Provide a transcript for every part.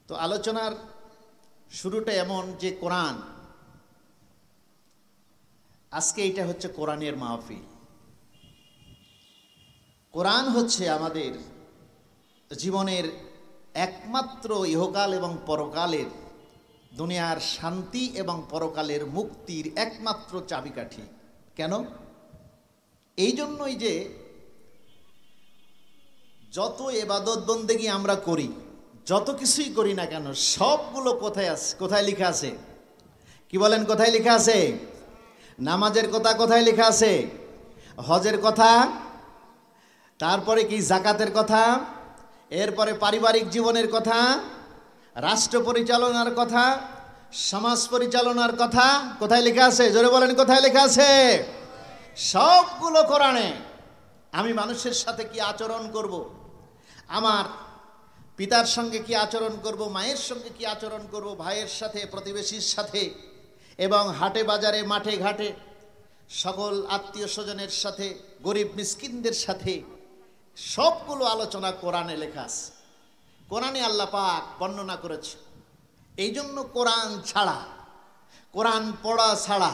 তো আলোচনার শুরুটা এমন যে কোরআন, আজকে এটা হচ্ছে কোরআনের মাহফিল। কোরআন হচ্ছে আমাদের জীবনের একমাত্র ইহকাল এবং পরকালের, দুনিয়ার শান্তি এবং পরকালের মুক্তির একমাত্র চাবিকাঠি। কেন? এই জন্যই যে যত ইবাদত বন্দেগী আমরা করি, যত কিছুই করি না কেন, সবগুলো কোথায় লেখা আছে? কি বলেন, কোথায় লেখা আছে? নামাজের কথা কোথায় লেখা আছে? হজের কথা, তারপরে কি জাকাতের কথা, এরপরে পারিবারিক জীবনের কথা, রাষ্ট্র পরিচালনার কথা, সমাজ পরিচালনার কথা কোথায় লেখা আছে? জোরে বলেন, কোথায় লেখা আছে? সবগুলো কোরআনে। আমি মানুষের সাথে কি আচরণ করব, আমার পিতার সঙ্গে কি আচরণ করব, মায়ের সঙ্গে কি আচরণ করব, ভাইয়ের সাথে, প্রতিবেশীর সাথে, এবং হাটে বাজারে মাঠে ঘাটে সকল আত্মীয় স্বজনের সাথে, গরিব মিসকিনদের সাথে, সবগুলো আলোচনা কোরআনে লেখা আছে। কোরআনে আল্লাহ পাক বর্ণনা করেছে। এই জন্য কোরআন ছাড়া, কোরআন পড়া ছাড়া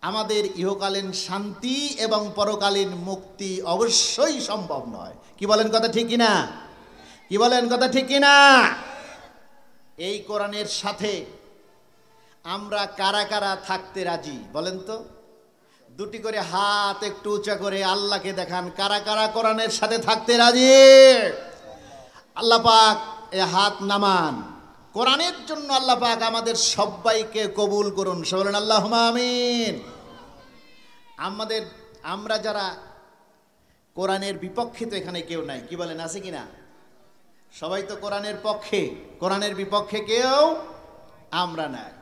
আমাদের ইহকালীন শান্তি এবং পরকালীন মুক্তি অবশ্যই সম্ভব নয়। কি বলেন, কথা ঠিক কিনা? কি বলেন, কথা ঠিক কিনা? এই কোরআনের সাথে আমরা কারা কারা থাকতে রাজি বলেন তো? দুটি করে হাত একটু উঁচা করে আল্লাহকে দেখান, কারা কারা কোরআনের সাথে থাকতে রাজি? আল্লাহ পাক এ হাত নামান। কোরআনের জন্য আল্লাহ পাক আমাদের সবাইকে কবুল করুন। বলেন আল্লাহুম্মা আমিন। আমরা যারা কোরআনের বিপক্ষে তো এখানে কেউ নাই। কি বলেন, আছে কিনা? সবাই তো কোরআনের পক্ষে, কোরআনের বিপক্ষে কেউ আমরা নাই।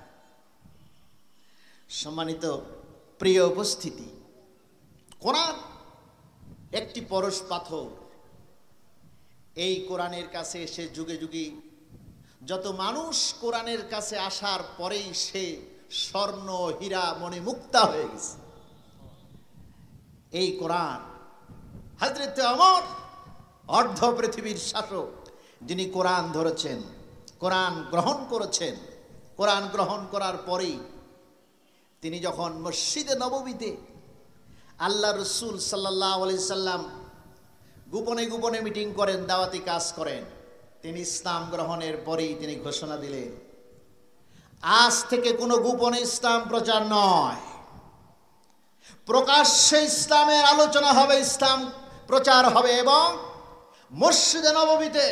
সম্মানিত প্রিয় উপস্থিতি, কোরআন একটি পরশ পাথর। এই কোরআনের কাছে এসে যুগে যুগে যত মানুষ কোরআনের কাছে আসার পরেই সে স্বর্ণ হীরা মণি মুক্তা হয়ে গেছে। এই কোরআন হযরত ওমর, অর্ধ পৃথিবীর শাসক, যিনি কোরআন ধরেছেন, কোরআন গ্রহণ করেছেন, কোরআন গ্রহণ করার পরেই তিনি যখন মসজিদে নববীতে আল্লাহ রসুল সাল্লাল্লাহু আলাইহি সাল্লাম গোপনে গোপনে মিটিং করেন, দাওয়াতি কাজ করেন, তিনি ইসলাম গ্রহণের পরেই তিনি ঘোষণা দিলেন, আজ থেকে কোনো গোপনে ইসলাম প্রচার নয়, প্রকাশ্যে ইসলামের আলোচনা হবে, ইসলাম প্রচার হবে, এবং মসজিদে নববীতে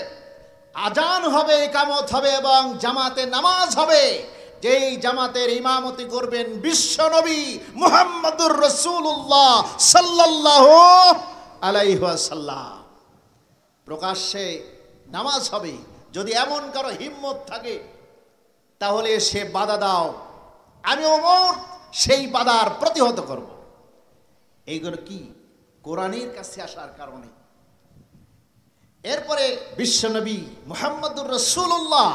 আজান হবে, ইকামত হবে, এবং জামাতে নামাজ হবে। যেই জামাতের ইমামতি করবেন বিশ্বনবী মুহাম্মদুর রাসূলুল্লাহ সাল্লাল্লাহু আলাইহি ওয়াসাল্লাম। প্রকাশ্যে নামাজ হবে। যদি এমন কারো হিম্মত থাকে তাহলে সে বাধা দাও, আমি ওমর সেই বাধার প্রতিহত করব। এইগুলো কি? কোরআনের কাছে আসার কারণে। এরপরে বিশ্বনবী মুহাম্মদুর রাসূলুল্লাহ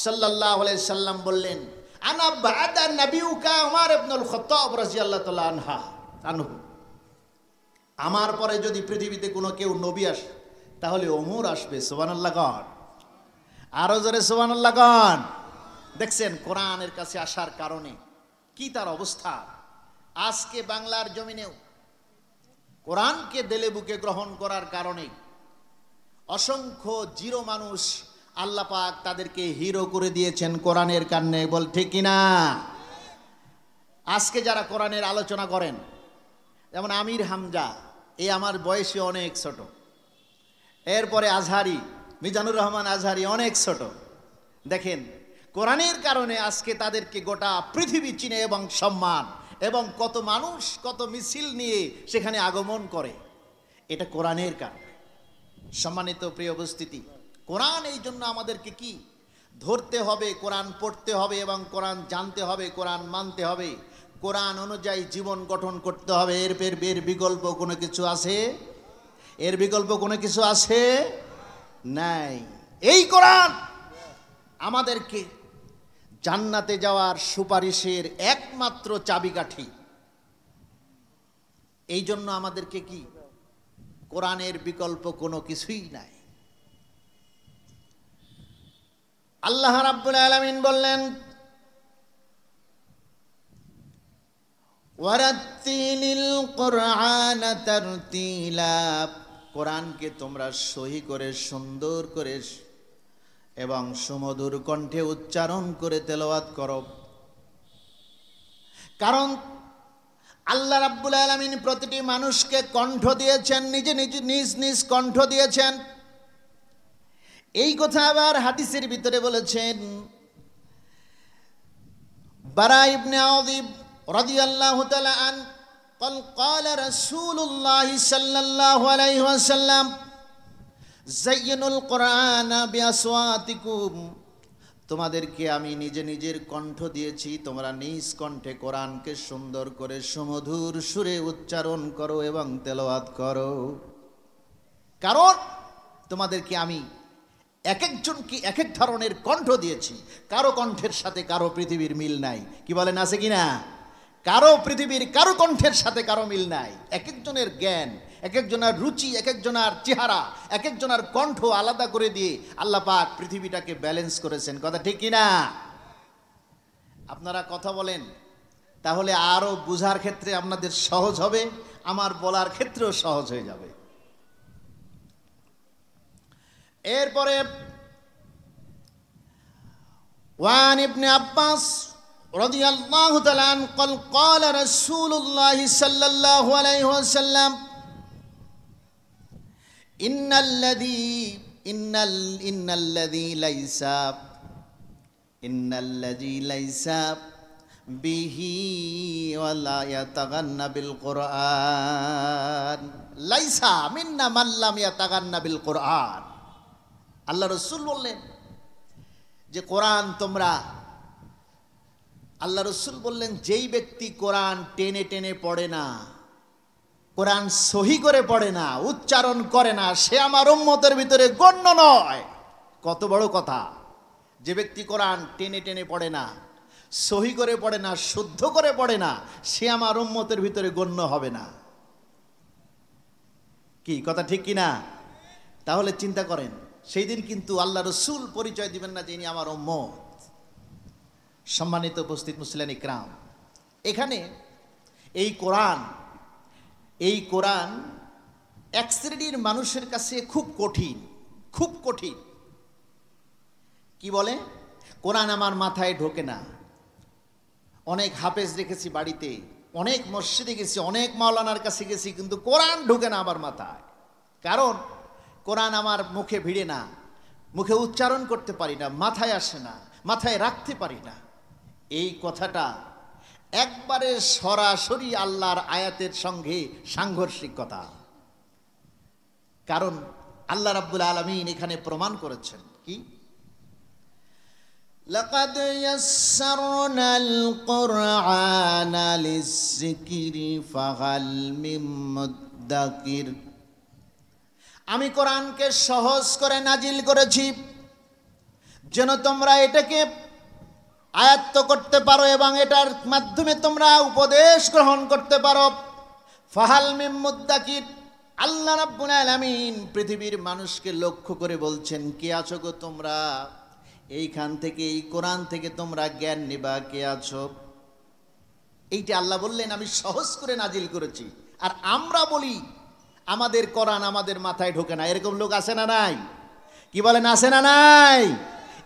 সাল্লাল্লাহু আলাইহি সাল্লাম বললেন, আনা বাদা নবিয়ুকা উমর ইবনুল খাত্তাব রাদিয়াল্লাহু তাআলা আনহু। আমার পরে যদি পৃথিবীতে কোনো কেউ নবী আসে তাহলে ওমর আসবে। সুবহানাল্লাহ গান, আরো জোরে সুবহানাল্লাহ গান। দেখছেন কোরআনের কাছে আসার কারণে কি তার অবস্থা। আজকে বাংলার জমিনেও কোরআনকে দিলে বুকে গ্রহণ করার কারণে অসংখ্য জিরো মানুষ আল্লাহ পাক তাদেরকে হিরো করে দিয়েছেন কোরআনের কারণে। বল ঠিক কিনা? আজকে যারা কোরআনের আলোচনা করেন, যেমন আমির হামজা, এই আমার বয়সে অনেক ছোট, এরপরে আজহারি, মিজানুর রহমান আজহারি অনেক ছোট। দেখেন কোরআনের কারণে আজকে তাদেরকে গোটা পৃথিবী চিনে এবং সম্মান, এবং কত মানুষ কত মিছিল নিয়ে সেখানে আগমন করে, এটা কোরআনের কারণে। সম্মানিত প্রিয় উপস্থিতি, কোরআন এই জন্য আমাদেরকে কি ধরতে হবে, কোরআন পড়তে হবে, এবং কোরআন জানতে হবে, কোরআন মানতে হবে, কোরআন অনুযায়ী জীবন গঠন করতে হবে। এর বিকল্প কোনো কিছু আছে? এর বিকল্প কোনো কিছু আছে? নাই। এই কোরআন আমাদেরকে জান্নাতে যাওয়ার সুপারিশের একমাত্র চাবিকাঠি। এই জন্য আমাদেরকে কি কোরআনের বিকল্প কোনো কিছুই নাই। আল্লাহ রাব্বুল আলামিন বললেন ওয়ারাত্তিলিল কুরআন তারতিলা, কোরআনকে তোমরা সহি করে সুন্দর করে এবং সুমধুর কণ্ঠে উচ্চারণ করে তেলাওয়াত করো। কারণ আল্লাহ রাব্বুল আলামিন প্রতিটি মানুষকে কণ্ঠ দিয়েছেন, নিজ নিজ কণ্ঠ দিয়েছেন। এই কথা আবার হাদিসের ভিতরে বলেছেন। বারা ইবনে আযিব রাদিয়াল্লাহু তাআলা আন قال رسول الله صلى الله عليه وسلم زينوا القرآن بأصواتكم, তোমাদেরকে আমি নিজের কণ্ঠ দিয়েছি, তোমরা নিজ কণ্ঠে কোরআনকে সুন্দর করে সুমধুর সুরে উচ্চারণ করো এবং তেলাওয়াত করো। কারণ তোমাদেরকে আমি এক একজনকে এক এক ধরনের কণ্ঠ দিয়েছি, কারো কণ্ঠের সাথে কারো পৃথিবীর মিল নাই। কি বলেন, আছে কি না? কারো পৃথিবীর কারো কণ্ঠের সাথে কারো মিল নাই। এক একজনের জ্ঞান, এক একজনের রুচি, এক একজনের চেহারা, এক একজনের কণ্ঠ আলাদা করে দিয়ে আল্লাহ পাক পৃথিবীটাকে ব্যালেন্স করেছেন। কথা ঠিক কি না? আপনারা কথা বলেন, তাহলে আরো বুঝার ক্ষেত্রে আপনাদের সহজ হবে, আমার বলার ক্ষেত্রেও সহজ হয়ে যাবে। এরপরে ওয়ান ইবনে আব্বাস রাদিয়াল্লাহু তাআলা আন قال رسول الله صلى الله عليه وسلم إن الذي ليس به ولا يتغنى بالقرآن ليس منا من لم يتغنى بالقرآن। আল্লাহ রাসূল বললেন যে কোরআন তোমরা, আল্লাহ রাসূল বললেন যেই ব্যক্তি কোরআন টেনে টেনে পড়ে না, কোরআন সহি করে পড়ে না, উচ্চারণ করে না, সে আমার উম্মতের ভিতরে গণ্য নয়। কত বড় কথা! যে ব্যক্তি কোরআন টেনে টেনে পড়ে না, সহি করে পড়ে না, শুদ্ধ করে পড়ে না, সে আমার উম্মতের ভিতরে গণ্য হবে না। কি কথা ঠিক কি না? তাহলে চিন্তা করেন, সেই দিন কিন্তু আল্লাহ রাসূল পরিচয় দিবেন না যে ইনি আমার উম্মত। সম্মানিত উপস্থিত মুসলিম ইকরাম, এখানে এই কোরআন এক শ্রেণীর মানুষের কাছে খুব কঠিন, খুব কঠিন। কি বলে? কোরআন আমার মাথায় ঢোকে না। অনেক হাফেজ রেখেছি বাড়িতে, অনেক মসজিদে গেছি, অনেক মাওলানার কাছে গেছি, কিন্তু কোরআন ঢোকে না আমার মাথায়। কারণ কোরআন আমার মুখে ভিড়ে না, মুখে উচ্চারণ করতে পারি না, মাথায় আসে না, মাথায় রাখতে পারি না। এই কথাটা একবারে সরাসরি আল্লাহর আয়াতের সঙ্গে সাংঘর্ষিক কথা। কারণ আল্লাহ রাব্বুল আলামিন এখানে প্রমাণ করেছেন কি, লাকাদ ইয়াসসারনাল কুরআনা লিয-যিকরি ফাহাল মিন মুদ্দাকির, আমি কোরআনকে সহজ করে নাজিল করেছি যেন তোমরা এটাকে আয়ত্ত করতে পারো এবং এটার মাধ্যমে তোমরা উপদেশ গ্রহণ করতে পারো। ফাহাল মিন মুদ্দাকির, আল্লাহ রাব্বুল আলামিন পৃথিবীর মানুষকে লক্ষ্য করে বলছেন, কে আছো গো তোমরা? এইখান থেকে, এই কোরআন থেকে তোমরা জ্ঞান নিবা, কে আছো? এইটা আল্লাহ বললেন আমি সহজ করে নাজিল করেছি। আর আমরা বলি আমাদের কোরআন আমাদের মাথায় ঢোকে না। এরকম লোক আছে না নাই? কি বলেন, আছে না নাই?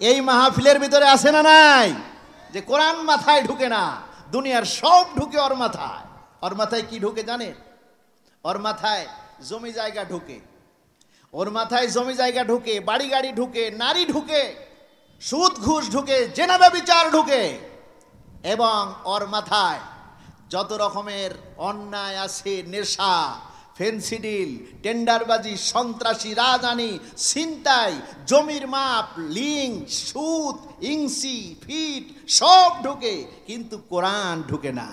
এই মাহফিলের ভিতরে আছে না নাই যে কোরআন মাথায় ঢুকে না? দুনিয়ার সব ঢুকে ওর মাথায়। ওর মাথায় কি ঢুকে জানেন? ওর মাথায় জমি জায়গা ঢুকে, ওর মাথায় জমি জায়গা ঢুকে, বাড়ি গাড়ি ঢুকে, নারী ঢুকে, সুদ ঘুষ ঢুকে, জেনা ব্যভিচার ঢুকে, এবং ওর মাথায় যত রকমের অন্যায় আছে, নেশা, ফেন্সিডিল, টেন্ডারবাজি, সন্ত্রাসী, রাজধানী, ছিনতাই, জমির মাপ, লিঙ্ক, সুদ, ইংসি, ফিট সব ঢুকে, কিন্তু কোরআন ঢুকে না।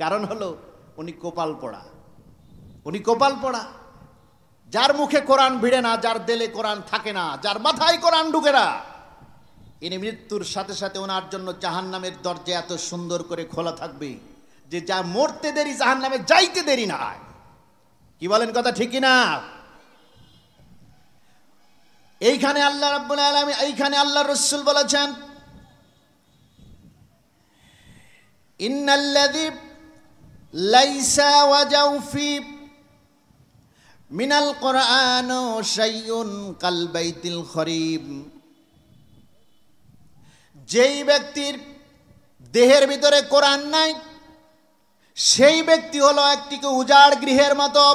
কারণ হলো উনি কপাল পড়া, উনি কপাল পড়া। যার মুখে কোরআন ভিড়ে না, যার দিলে কোরআন থাকে না, যার মাথায় কোরআন ঢুকে না, ইনি মৃত্যুর সাথে সাথে ওনার জন্য জাহান্নামের দরজা এত সুন্দর করে খোলা থাকবে যে যা মরতে দেরি, জাহান্নামে যাইতে দেরি না। কি বলেন, কথা ঠিক না? এইখানে আল্লাহ রাব্বুল আলামিন, এইখানে আল্লাহর রাসূল বলেছেন, ইন্নাল্লাযী লাইসা ওয়াজাউফি মিনাল কোরআন শাইউন কাল বাইতিল খরিব। যেই ব্যক্তির দেহের ভিতরে কোরআন নাই, সেই ব্যক্তি হলো একটি উজাড় গৃহের মতো।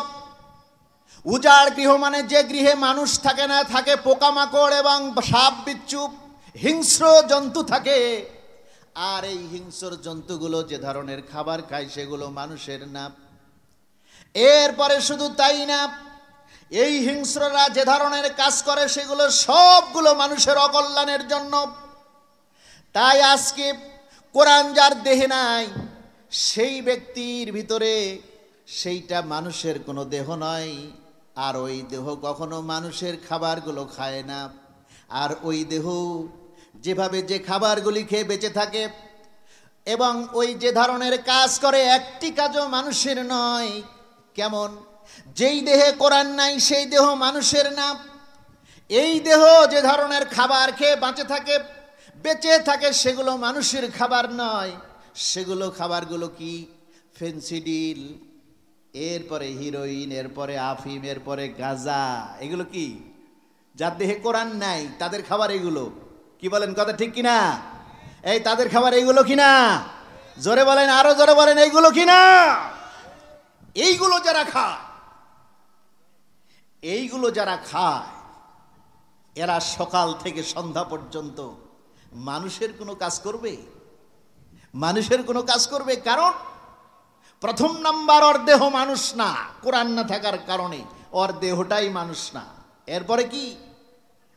উজাড় গৃহ মানে যে গৃহে মানুষ থাকে না, থাকে পোকামাকড় এবং সাপ বিচ্ছু হিংস্র জন্তু থাকে। আর এই হিংস্র জন্তুগুলো যে ধরনের খাবার খায় সেগুলো মানুষের না। এরপরে শুধু তাই না, এই হিংস্ররা যে ধরনের কাজ করে সেগুলো সবগুলো মানুষের অকল্যাণের জন্য। তাই আজকে কোরআন যার দেহে নাই, সেই ব্যক্তির ভিতরে সেইটা মানুষের কোনো দেহ নয়। আর ওই দেহ কখনো মানুষের খাবারগুলো খায় না। আর ওই দেহ যেভাবে যে খাবারগুলি খেয়ে বেঁচে থাকে এবং ওই যে ধরনের কাজ করে, একটি কাজও মানুষের নয়। কেমন? যেই দেহে কোরআন নাই সেই দেহ মানুষের না। এই দেহ যে ধরনের খাবার খেয়ে বেঁচে থাকে সেগুলো মানুষের খাবার নয়। সেগুলো খাবারগুলো কি? ফেন্সিডিল, এরপরে হিরোইন, এরপরে আফিম, এরপরে গাঁজা। এগুলো কি? যার দেহে কোরআন নাই তাদের খাবার এগুলো। কি বলেন, কথা ঠিক কিনা? এই তাদের খাবার এইগুলো কিনা? জোরে বলেন, আরো জোরে বলেন, এইগুলো কিনা? এইগুলো যারা খায় এরা সকাল থেকে সন্ধ্যা পর্যন্ত মানুষের কোনো কাজ করবে? মানুষের কোনো কাজ করবে? কারণ প্রথম নাম্বার, ওর দেহ মানুষ না। কোরআন না থাকার কারণে ওর দেহটাই মানুষ না। এরপরে কি?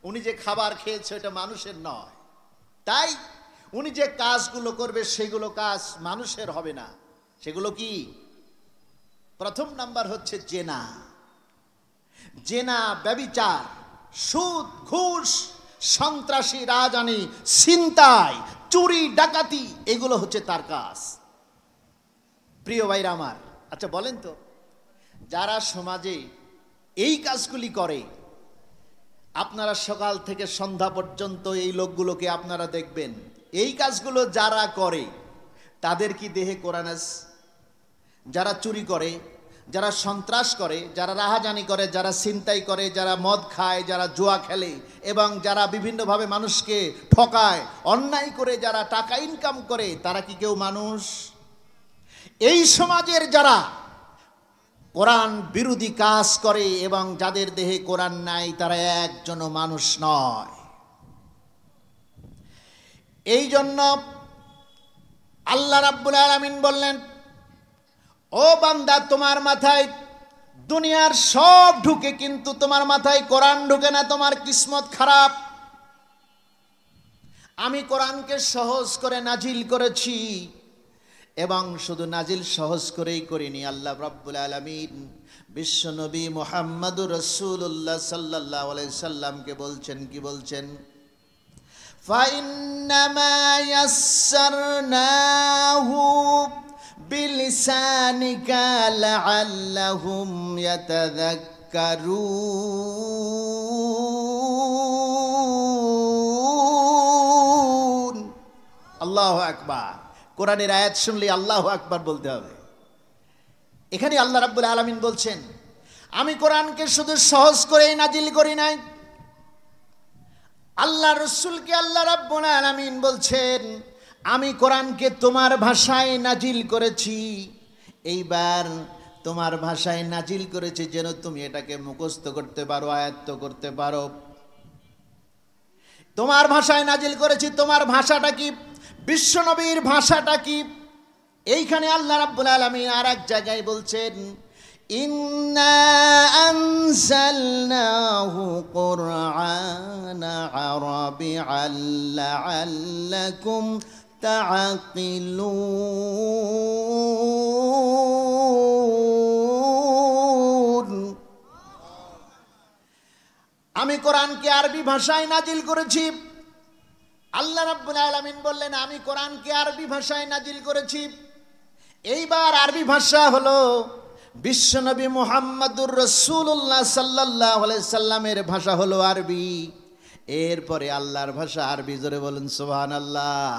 উনি যে খাবার খেয়েছে ওটা মানুষের নয়। তাই উনি যে কাজগুলো করবে সেগুলো কাজ মানুষের হবে না। সেগুলো কি? প্রথম নাম্বার হচ্ছে জেনা, ব্যভিচার, সুদ, ঘুষ, সন্ত্রাসী, রাজানি, ছিনতাই, চুরি, ডাকাতি, এগুলো হচ্ছে তার কাজ। প্রিয় ভাইরা আমার, আচ্ছা বলেন তো, যারা সমাজে এই কাজগুলি করে, আপনারা সকাল থেকে সন্ধ্যা পর্যন্ত এই লোকগুলোকে আপনারা দেখবেন, এই কাজগুলো যারা করে তাদের কি দেহে কোরআন আছে? যারা চুরি করে, যারা সন্ত্রাস করে, যারা রাহাজানি করে, যারা ছিনতাই করে, যারা মদ খায়, যারা জুয়া খেলে এবং যারা বিভিন্নভাবে মানুষকে ঠকায়, অন্যায় করে যারা টাকা ইনকাম করে, তারা কি কেউ মানুষ? এই সমাজের যারা কোরআন বিরোধী কাজ করে এবং যাদের দেহে কোরআন নাই, তারা একজনও মানুষ নয়। এই জন্য আল্লাহ রাব্বুল আলামিন বললেন, ও বান্দা, তোমার মাথায় দুনিয়ার সব ঢুকে কিন্তু তোমার মাথায় কোরআন ঢুকে না, তোমার কিসমত খারাপ। আমি কোরআনকে সহজ করে নাজিল করেছি এবং শুধু নাজিল সহজ করেই করিনি। আল্লাহ রাব্বুল আলামিন বিশ্বনবী মুহাম্মদুর রাসূলুল্লাহ সাল্লাল্লাহু আলাইহি সাল্লামকে বলছেন, কি বলছেন? ফাইন্নামা ইয়াসসারনাহু বিলিসানিকা লাআল্লাহুম ইয়াতাযাক্কারুন। আল্লাহু আকবার। কোরআনের আয়াত শুনলে আল্লাহু আকবার বলতে হবে। এখানে আল্লাহ রাব্বুল আলামিন বলছেন, আমি কোরআনকে শুধু সহজ করেই নাজিল করি নাই। আল্লাহ রাসূলকে আল্লাহ রাব্বুল আলামিন বলছেন, আমি কোরআনকে তোমার ভাষায় নাজিল করেছি। এইবার তোমার ভাষায় নাজিল করেছি যেন তুমি এটাকে মুখস্থ করতে পারো, আয়ত্ত করতে পারো। তোমার ভাষায় নাজিল করেছি। তোমার ভাষাটা কি? বিশ্বনবীর ভাষাটা কি? এইখানে আল্লাহ রাব্বুল আলামিন আর এক জায়গায় বলছেন, ইন্না আনজালনাহু কুরআনা আরাবিয়্যান লাআল্লাকুম তাআকিলুন। আমি কোরআনকে আরবি ভাষায় নাজিল করেছি। আল্লাহ রাব্বুল আলামিন বললেন, আমি কোরআনকে আরবি ভাষায় নাজিল করেছি। এইবার আরবি ভাষা হলো বিশ্বনবী মুহাম্মদুর রাসূলুল্লাহ সাল্লাল্লাহু আলাইহি সাল্লামের ভাষা হলো আরবি, এরপরে আল্লাহর ভাষা আরবি, জোরে বলুন সুবহানাল্লাহ।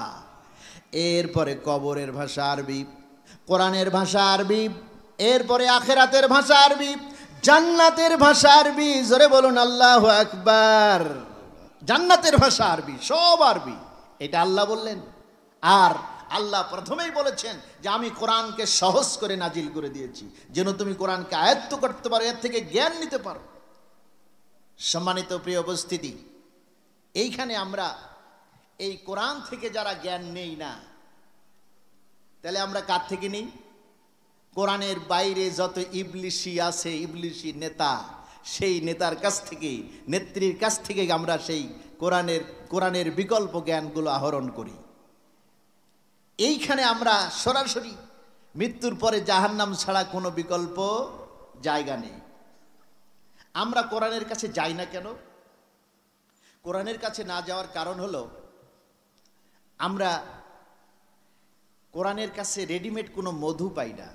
এরপরে কবরের ভাষা আরবি, কোরআনের ভাষা আরবি, এরপরে আখিরাতের ভাষা আরবি, জান্নাতের ভাষা আরবি, জোরে বলুন আল্লাহু আকবার। জান্নাতের ভাষা আরবি, সব আরবি, এটা আল্লাহ বললেন। আর আল্লাহ প্রথমেই বলেছেন যে আমি কোরআনকে সহজ করে নাজিল করে দিয়েছি যেন তুমি কোরআনকে আয়ত্ত করতে পারো, এর থেকে জ্ঞান নিতে পারো। সম্মানিত প্রিয় উপস্থিতি, এইখানে আমরা এই কোরআন থেকে যারা জ্ঞান নেই না, তাহলে আমরা কার থেকে নেই? কোরআনের বাইরে যত ইবলিশি আছে, ইবলিশি নেতা, সেই নেতার কাছ থেকে, নেত্রীর কাছ থেকে আমরা সেই কোরআনের বিকল্প জ্ঞানগুলো আহরণ করি। এইখানে আমরা সরাসরি মৃত্যুর পরে জাহান্নাম ছাড়া কোনো বিকল্প জায়গা নেই। আমরা কোরআনের কাছে যাই না কেন? কোরআনের কাছে না যাওয়ার কারণ হলো আমরা কোরআনের কাছে রেডিমেড কোনো মধু পাই না।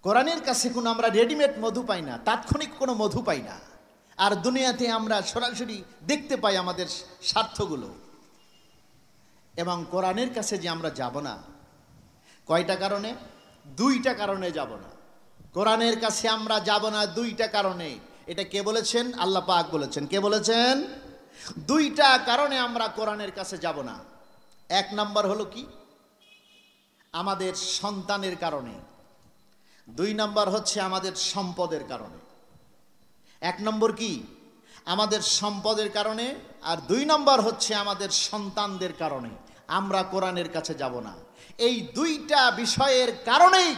কোরআনের কাছে কোনো আমরা রেডিমেড মধু পাই না, তাৎক্ষণিক কোনো মধু পাই না। আর দুনিয়াতে আমরা সরাসরি দেখতে পাই আমাদের স্বার্থগুলো। এবং কোরআনের কাছে যে আমরা যাব না, কয়টা কারণে? দুইটা কারণে যাব না। কোরআনের কাছে আমরা যাব না দুইটা কারণে। এটা কে বলেছেন? আল্লাহ পাক বলেছেন। কে বলেছেন? দুইটা কারণে আমরা কোরআনের কাছে যাব না। এক নাম্বার হলো কি? আমাদের সন্তানের কারণে। দুই নাম্বার হচ্ছে আমাদের সম্পদের কারণে। এক নম্বর কি? আমাদের সম্পদের কারণে, আর দুই নম্বর হচ্ছে আমাদের সন্তানদের কারণে আমরা কোরআনের কাছে যাব না। এই দুইটা বিষয়ের কারণেই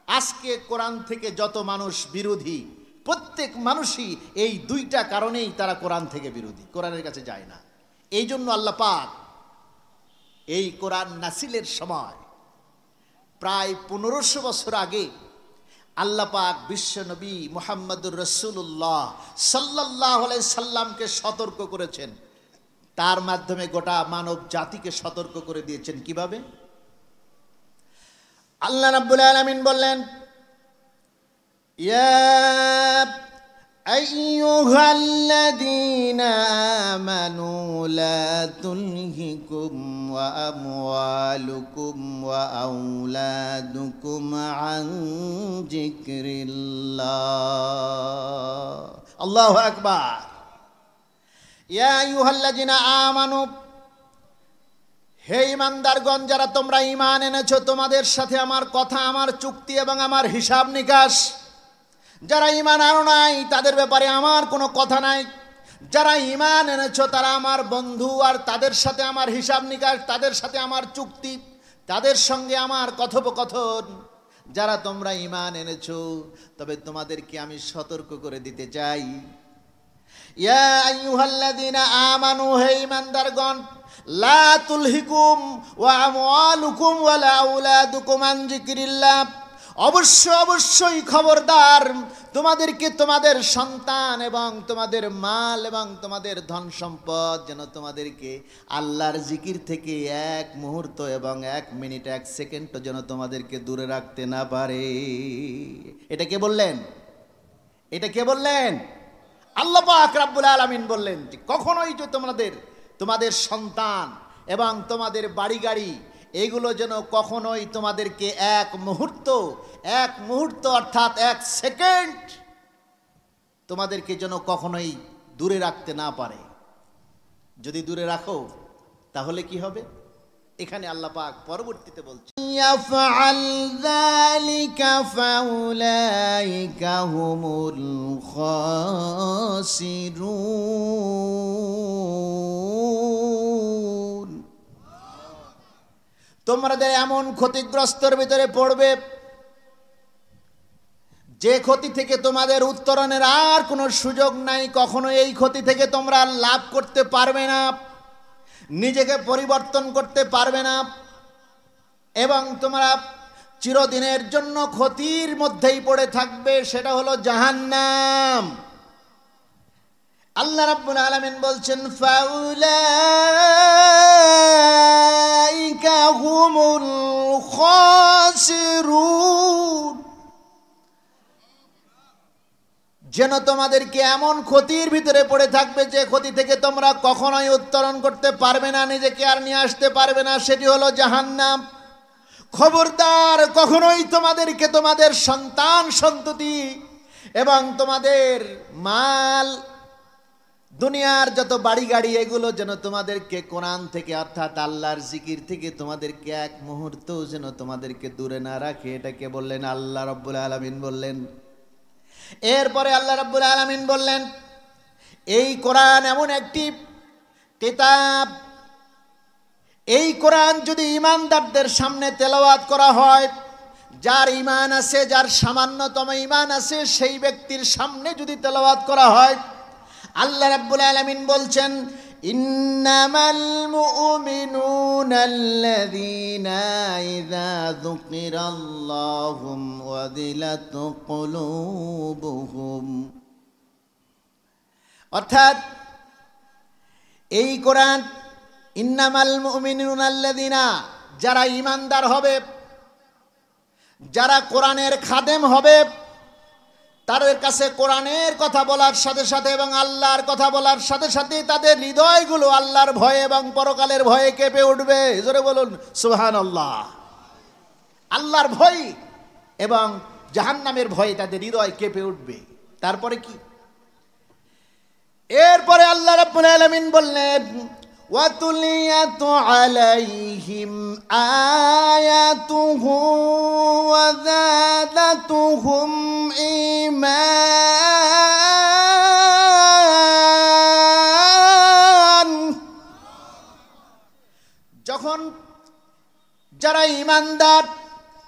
আজকে কোরআন থেকে যত মানুষ বিরোধী, প্রত্যেক মানুষই এই দুইটা কারণেই তারা কোরআন থেকে বিরোধী, কোরআনের কাছে যায় না। এই জন্য আল্লাহ পাক এই কোরআন নাসিলের সময় প্রায় 1500 বছর আগে আল্লাহ পাক বিশ্ব নবী মুহাম্মদুর রাসূলুল্লাহ সাল্লাল্লাহু আলাইহি সাল্লামকে সতর্ক করেছেন। তার মাধ্যমে গোটা মানব জাতিকে সতর্ক করে দিয়েছেন। কিভাবে? আল্লাহ রাব্বুল আলামিন বললেন, ইয়া আইয়ুহাল্লাযীনা আমানু লা তুলহিকুম ওয়া আমওয়ালুকুম ওয়া আওলাদুকুম আন যিকরিল্লাহ। আল্লাহু আকবার। ইয়া আইয়ুহাল্লাযীনা আমানু, হে ঈমানদারগণ, যারা তোমরা ঈমান এনেছো, তোমাদের সাথে আমার কথা, আমার চুক্তি এবং আমার হিসাব নিকাশ। যারা ঈমান আনো নাই তাদের ব্যাপারে আমার কোনো কথা নাই। যারা ঈমান এনেছো তারা আমার বন্ধু, আর তাদের সাথে আমার হিসাব নিকাশ, তাদের সাথে আমার চুক্তি, তাদের সঙ্গে আমার কথোপকথন। যারা তোমরা ঈমান এনেছো, তবে তোমাদেরকে আমি সতর্ক করে দিতে চাই, ইয়া আইয়ুহাল্লাযীনা আমানু, হে ঈমানদারগণ, লা তুলহিকুম ওয়া আমওয়ালুকুম ওয়ালা আওলাদুকুম আন যিকরিল্লাহ। অবশ্যই খবরদার, তোমাদেরকে তোমাদের সন্তান এবং তোমাদের মাল এবং তোমাদের ধন সম্পদ যেন তোমাদেরকে আল্লাহর জিকির থেকে এক মুহূর্ত এবং এক মিনিট, এক সেকেন্ডও যেন তোমাদেরকে দূরে রাখতে না পারে। এটা কে বললেন? এটা কে বললেন? আল্লাহ পাক রব্বুল আলামিন বললেন যে কখনোই যে তোমাদের সন্তান এবং তোমাদের বাড়ি গাড়ি, এগুলো যেন কখনোই তোমাদেরকে এক মুহূর্ত অর্থাৎ এক সেকেন্ড তোমাদেরকে যেন কখনোই দূরে রাখতে না পারে। যদি দূরে রাখো তাহলে কি হবে? এখানে আল্লাহ পাক পরবর্তীতে বলছেন, ইয়াফআল যালিকা ফাউলাইকা হুমুল খাসিরুন। তোমরা এমন ক্ষতিগ্রস্তর ভিতরে পড়বে যে ক্ষতি থেকে তোমাদের উত্তরণের আর কোনো সুযোগ নাই। কখনো এই ক্ষতি থেকে তোমরা লাভ করতে পারবে না, নিজেকে পরিবর্তন করতে পারবে না, এবং তোমরা চিরদিনের জন্য ক্ষতির মধ্যেই পড়ে থাকবে, সেটা হলো জাহান্নাম। আল্লাহ রাব্বুল আলামিন বলছেন, ফাউলাইকা হুমুল খাসিরুন। যেন তোমাদেরকে এমন ক্ষতির ভিতরে পড়ে থাকবে যে ক্ষতি থেকে তোমরা কখনোই উত্তরণ করতে পারবে না, নিজেকে আর নিয়ে আসতে পারবে না, সেটি হলো জাহান্নাম। খবরদার, কখনোই তোমাদেরকে তোমাদের সন্তান সন্ততি এবং তোমাদের মাল দুনিয়ার যত বাড়ি গাড়ি এগুলো যেন তোমাদেরকে কোরআন থেকে অর্থাৎ আল্লাহর জিকির থেকে তোমাদেরকে এক মুহূর্ত যেন তোমাদেরকে দূরে না রাখে। এটাকে বললেন আল্লাহ রাব্বুল আলামিন বললেন। এরপরে আল্লাহ রাব্বুল আলামিন বললেন, এই কোরআন এমন একটি কিতাব, এই কোরআন যদি ঈমানদারদের সামনে তেলাওয়াত করা হয়, যার ঈমান আছে, যার সামান্যতম ঈমান আছে, সেই ব্যক্তির সামনে যদি তেলাওয়াত করা হয়, আল্লাহ রাব্বুল আলামিন বলছেন, ইন্নামাল মুমিনুনা আল্লাযীনা ইযা যুকিরাল্লাহু ওয়াজিলাত কুলুবুহুম। অর্থাৎ এই কোরআন ইন্নামাল মুমিনুনা আল্লাযীনা, যারা ঈমানদার হবে, যারা কোরআনের খাদেম হবে, তাদের কাছে কোরআনের কথা বলার সাথে সাথে এবং আল্লাহর কথা বলার সাথে সাথে তাদের হৃদয়গুলো আল্লাহর ভয়ে এবং পরকালের ভয়ে কেঁপে উঠবে। জোরে বলুন সুবহানাল্লাহ। আল্লাহর ভয় এবং জাহান্নামের ভয়ে তাদের হৃদয় কেঁপে উঠবে। তারপরে কি? এরপরে আল্লাহ রাব্বুল আলামিন বললেন, وَتُلِيَتْ عَلَيْهِمْ آيَاتُهُ وَزَادَتْهُمْ ঈমান। যখন যারা ঈমানদার,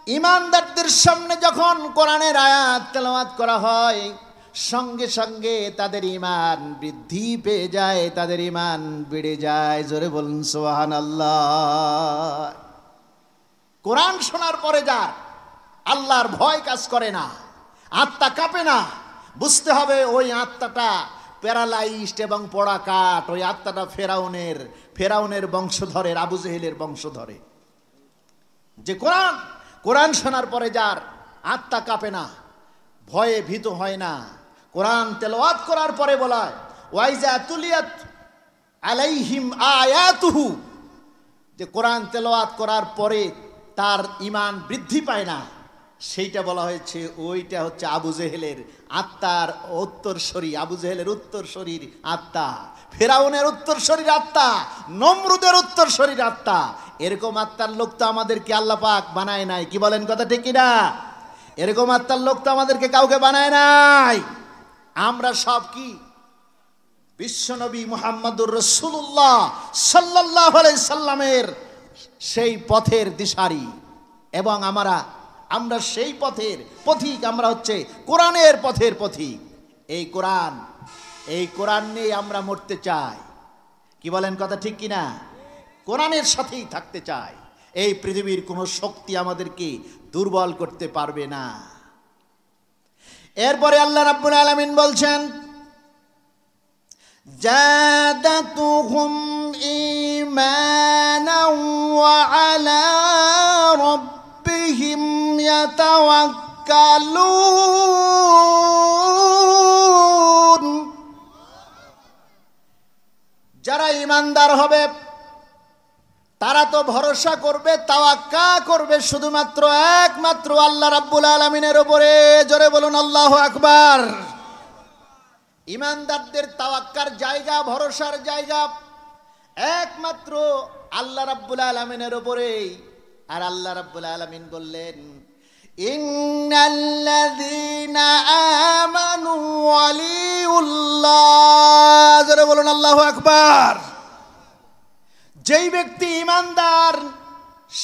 ঈমানদারদের সামনে যখন কোরআনের আয়াত তেলাওয়াত করা হয়, সঙ্গে সঙ্গে তাদের ঈমান বৃদ্ধি পেয়ে যায়, তাদের ঈমান বেড়ে যায়। জোরে বলুন সুবহানাল্লাহ। কোরআন শোনার পরে যার আল্লাহর ভয় কাজ করে না, আত্মা কাঁপে না, বুঝতে হবে ওই আত্মাটা প্যারালাইজড এবং পোড়া কাঠ। ওই আত্মাটা ফেরাউনের বংশধরের, আবু জেহেলের বংশধরে। যে কোরআন শোনার পরে যার আত্মা কাঁপে না, ভয়ে ভীত হয় না, কোরআন তেলাওয়াত করার পরে বলা হয় ওয়াইজা তুলিয়াত আলাইহিম আয়াতুহু, যে কোরআন তেলাওয়াত করার পরে তার ঈমান বৃদ্ধি পায় না, সেইটা বলা হয়েছে ওইটা হচ্ছে আবু জেহেলের আত্মার উত্তরসূরি, আবু জেহেলের উত্তরসূরির আত্মা, ফেরাউনের উত্তরসূরির আত্মা, নমরুদের উত্তরসূরির আত্মা। এরকম আত্মার লোক তো আমাদেরকে আল্লাহ পাক বানায় নাই। কি বলেন কথা ঠিক কিনা? এরকম আত্মার লোক তো আমাদেরকে কাউকে বানায় নাই। আমরা সব কি বিশ্বনবী মুহাম্মদুর রাসূলুল্লাহ সাল্লাল্লাহু আলাইহি সাল্লামের সেই পথের দিশারি, এবং আমরা সেই পথের পথিক। আমরা হচ্ছে কোরআনের পথের পথিক। এই কোরআন নিয়ে আমরা মরতে চাই। কি বলেন কথা ঠিক কিনা? কোরআনের সাথেই থাকতে চাই। এই পৃথিবীর কোনো শক্তি আমাদেরকে দুর্বল করতে পারবে না। এরপরে আল্লাহ রাব্বুল আলামিন বলছেন, জাদাতুহুম ঈমানাও ওয়া আলা রাব্বিহিম ইয়াতাওয়াক্কালুন। যারা ঈমানদার হবে তারা তো ভরসা করবে, তাওয়াক্কা করবে শুধুমাত্র একমাত্র আল্লাহ রাব্বুল আলামিনের উপরে। জোরে বলুন আল্লাহু আকবার। ঈমানদারদের তাওয়াক্কার জায়গা, ভরসার জায়গা একমাত্র আল্লাহ রাব্বুল আলামিনের উপরে। আর আল্লাহ রাব্বুল আলামিন বললেন, ইন্নাল্লাযীনা আমানু ওয়ালিউল্লাহ। জোরে বলুন আল্লাহু আকবার। যেই ব্যক্তি ঈমানদার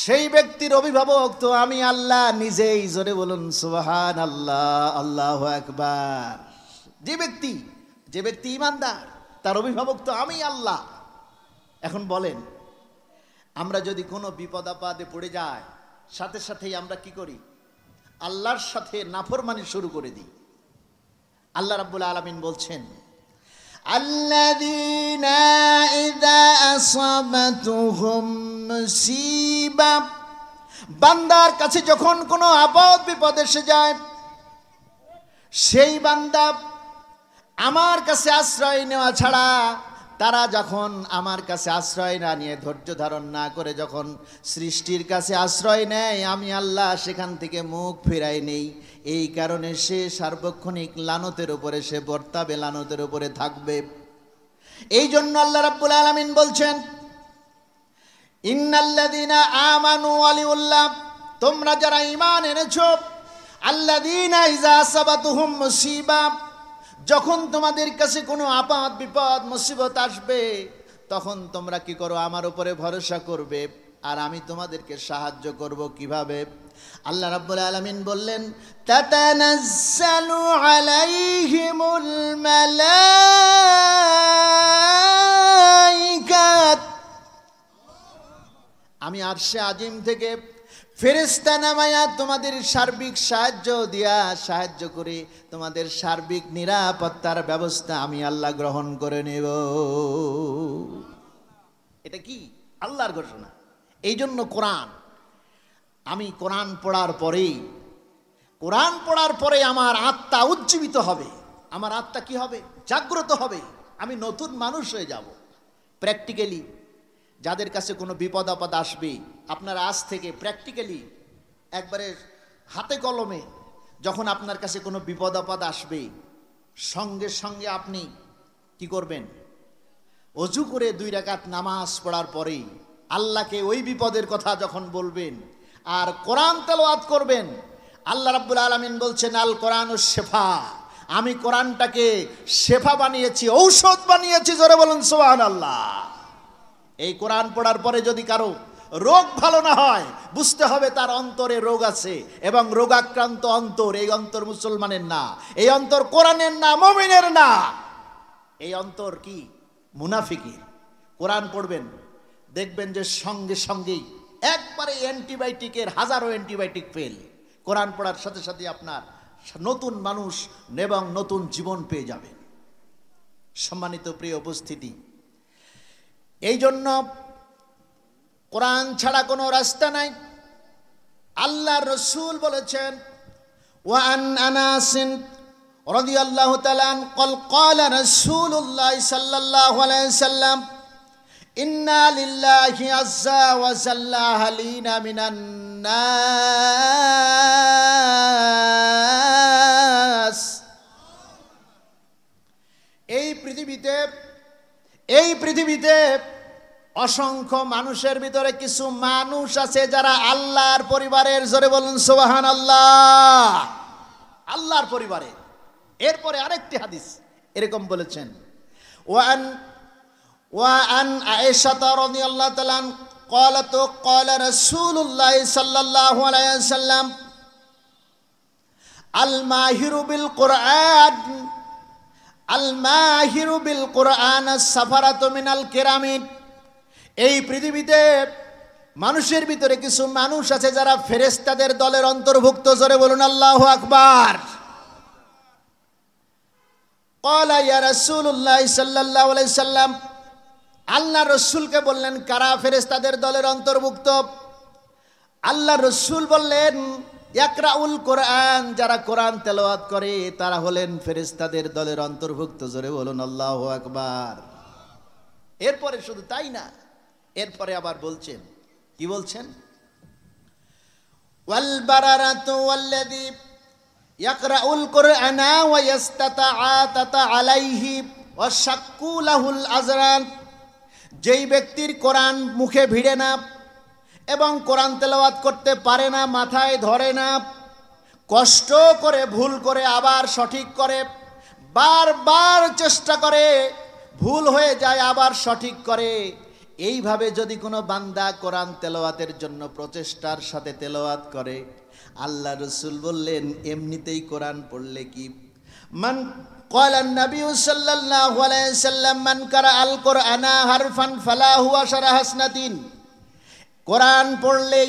সেই ব্যক্তির অভিভাবক তো আমি আল্লাহ নিজেই। জোরে বলুন সুবহানাল্লাহ, আল্লাহু আকবার। যে ব্যক্তি ঈমানদার তার অভিভাবক তো আমি আল্লাহ। এখন বলেন, আমরা যদি কোনো বিপদ আপদে পড়ে যাই, সাথে সাথেই আমরা কি করি? আল্লাহর সাথে নাফরমানি শুরু করে দিই। আল্লাহ রাব্বুল আলামিন বলছেন, আল্লাযীনা ইযা আসাবাতুহুম মুসিবা, বান্দার কাছে যখন কোনো আপদ বিপদ এসে যায়, সেই বান্দা আমার কাছে আশ্রয় নেওয়া ছাড়া, তারা যখন আমার কাছে আশ্রয় না নিয়ে, ধৈর্য ধারণ না করে যখন সৃষ্টির কাছে আশ্রয় নেয়, আমি আল্লাহ সেখান থেকে মুখ ফিরাই নেই। এই কারণে সে সার্বক্ষণিক লানতের উপরে সে বর্তাবে, লানতের উপরে থাকবে। এই জন্য আল্লাহ রাব্বুল আলামিন বলছেন, ইন্নাল্লাযীনা আমানু ওয়ালিউল্লাহ, তোমরা যারা ঈমান এনেছো, আল্লাযীনা ইযা আসাবাতুহুম মুসিবা, যখন তোমাদের কাছে কোনো আপদ বিপদ মুসিবত আসবে, তখন তোমরা কি করো? আমার উপরে ভরসা করবে, আর আমি তোমাদেরকে সাহায্য করব। কিভাবে? আল্লাহ রাব্বুল আলামিন বললেন, তাতানাজ্জালু আলাইহিমুল মালাইকাত, আমি আরশে আজিম থেকে ফেরেশতা নামায়া তোমাদের সার্বিক সাহায্য দিয়া, সাহায্য করে তোমাদের সার্বিক নিরাপত্তার ব্যবস্থা আমি আল্লাহ গ্রহণ করে নেব। এটা কি? আল্লাহর ঘোষণা। এই জন্য কোরআন, আমি কোরআন পড়ার পরে আমার আত্মা উজ্জীবিত হবে, আমার আত্মা কি হবে? জাগ্রত হবে, আমি নতুন মানুষ হয়ে যাব। প্র্যাকটিক্যালি যাদের কাছে কোনো বিপদ আপদ আসবে, আপনারা আজ থেকে প্র্যাকটিক্যালি একবারে হাতে কলমে, যখন আপনার কাছে কোনো বিপদ আপদ আসবে, সঙ্গে সঙ্গে আপনি কি করবেন? অজু করে 2 রাকাত নামাজ পড়ার পরে আল্লাহকে ওই বিপদের কথা যখন বলবেন আর কোরআন তেলাওয়াত করবেন, আল্লাহ রাব্বুল আলামিন বলছেন, আল কোরআনুশ শিফা, আমি কোরআনটাকে শেফা বানিয়েছি, ঔষধ বানিয়েছি। জোরে বলুন সুবহানাল্লাহ। এই কোরআন পড়ার পরে যদি কারো রোগ ভালো না হয়, বুঝতে হবে তার অন্তরে রোগ আছে, এবং রোগাক্রান্ত অন্তর, এই অন্তর মুসলমানের না, এই অন্তর কোরআনের না, মুমিনের না, এই অন্তর কি? মুনাফিকের। কোরআন পড়বেন, দেখবেন যে সঙ্গে সঙ্গেই একবারে অ্যান্টিবায়োটিকের হাজারো অ্যান্টিবায়োটিক ফেল। কোরআন পড়ার সাথে সাথে আপনার নতুন মানুষ এবং নতুন জীবন পেয়ে যাবেন। সম্মানিত প্রিয় উপস্থিতি, এই জন্য কোরআন ছাড়া কোনো রাস্তা নাই। আল্লাহ রসুল বলেছেন, ওয়ান আনাসিন রাদিয়াল্লাহু তাআলা ক্বাল ক্বালা রাসূলুল্লাহ সাল্লাল্লাহু আলাইহি সাল্লাম, ইন্না লিল্লাহি আযজা ওয়া জাল্লা হালিনা মিনান নাস। এই পৃথিবীতে অসংখ্য মানুষের ভিতরে কিছু মানুষ আছে যারা আল্লাহর পরিবারের। জোরে বলুন সুবহানাল্লাহ। আল্লাহর পরিবারে। এরপরে আরেকটি হাদিস এরকম বলেছেন, ওয়ান আয়েশা রাদিয়াল্লাহু তাআলা قالت قال رسول الله صلى الله عليه وسلم الماهر بالقرآن الماهر بالقرآن السفرة من الكرام। এই পৃথিবীতে মানুষের ভিতরে কিছু মানুষ আছে যারা ফেরেশতাদের দলের অন্তর্ভুক্ত। জোরে বলুন আল্লাহু আকবার। قال يا رسول الله صلى الله عليه وسلم, আল্লাহ রসুলকে বললেন কারা ফেরেশতাদের দলের অন্তর্ভুক্ত? আল্লাহ রসুল বললেন, ইয়াকরাউল কোরআন, যারা কোরআন তেলাওয়াত করে তারা হলেন ফেরেশতাদের দলের অন্তর্ভুক্ত। জোরে বলুন আল্লাহু আকবার। এরপরে শুধু তাই না, এরপরে আবার বলছেন, কি বলছেন? ওয়াল বারারাতু ওয়াল্লাযী ইয়াকরাউল কোরআনা ওয়া ইস্তাতাআতা আলাইহি ওয়া শাক্কু লাহুল আযরান। যেই ব্যক্তির কোরআন মুখে ভিড়ে না এবং কোরআন তেলাওয়াত করতে পারে না, মাথায় ধরে না, কষ্ট করে ভুল করে আবার সঠিক করে, বারবার চেষ্টা করে, ভুল হয়ে যায় আবার সঠিক করে, এইভাবে যদি কোনো বান্দা কোরআন তেলাওয়াতের জন্য প্রচেষ্টার সাথে তেলাওয়াত করে, আল্লাহ রসুল বললেন এমনিতেই কোরআন পড়লে কি, মান قال النبي صلى الله عليه وسلم من قرأ القرآن حرفا فله 10 حسنات। কোরআন পড়লেই,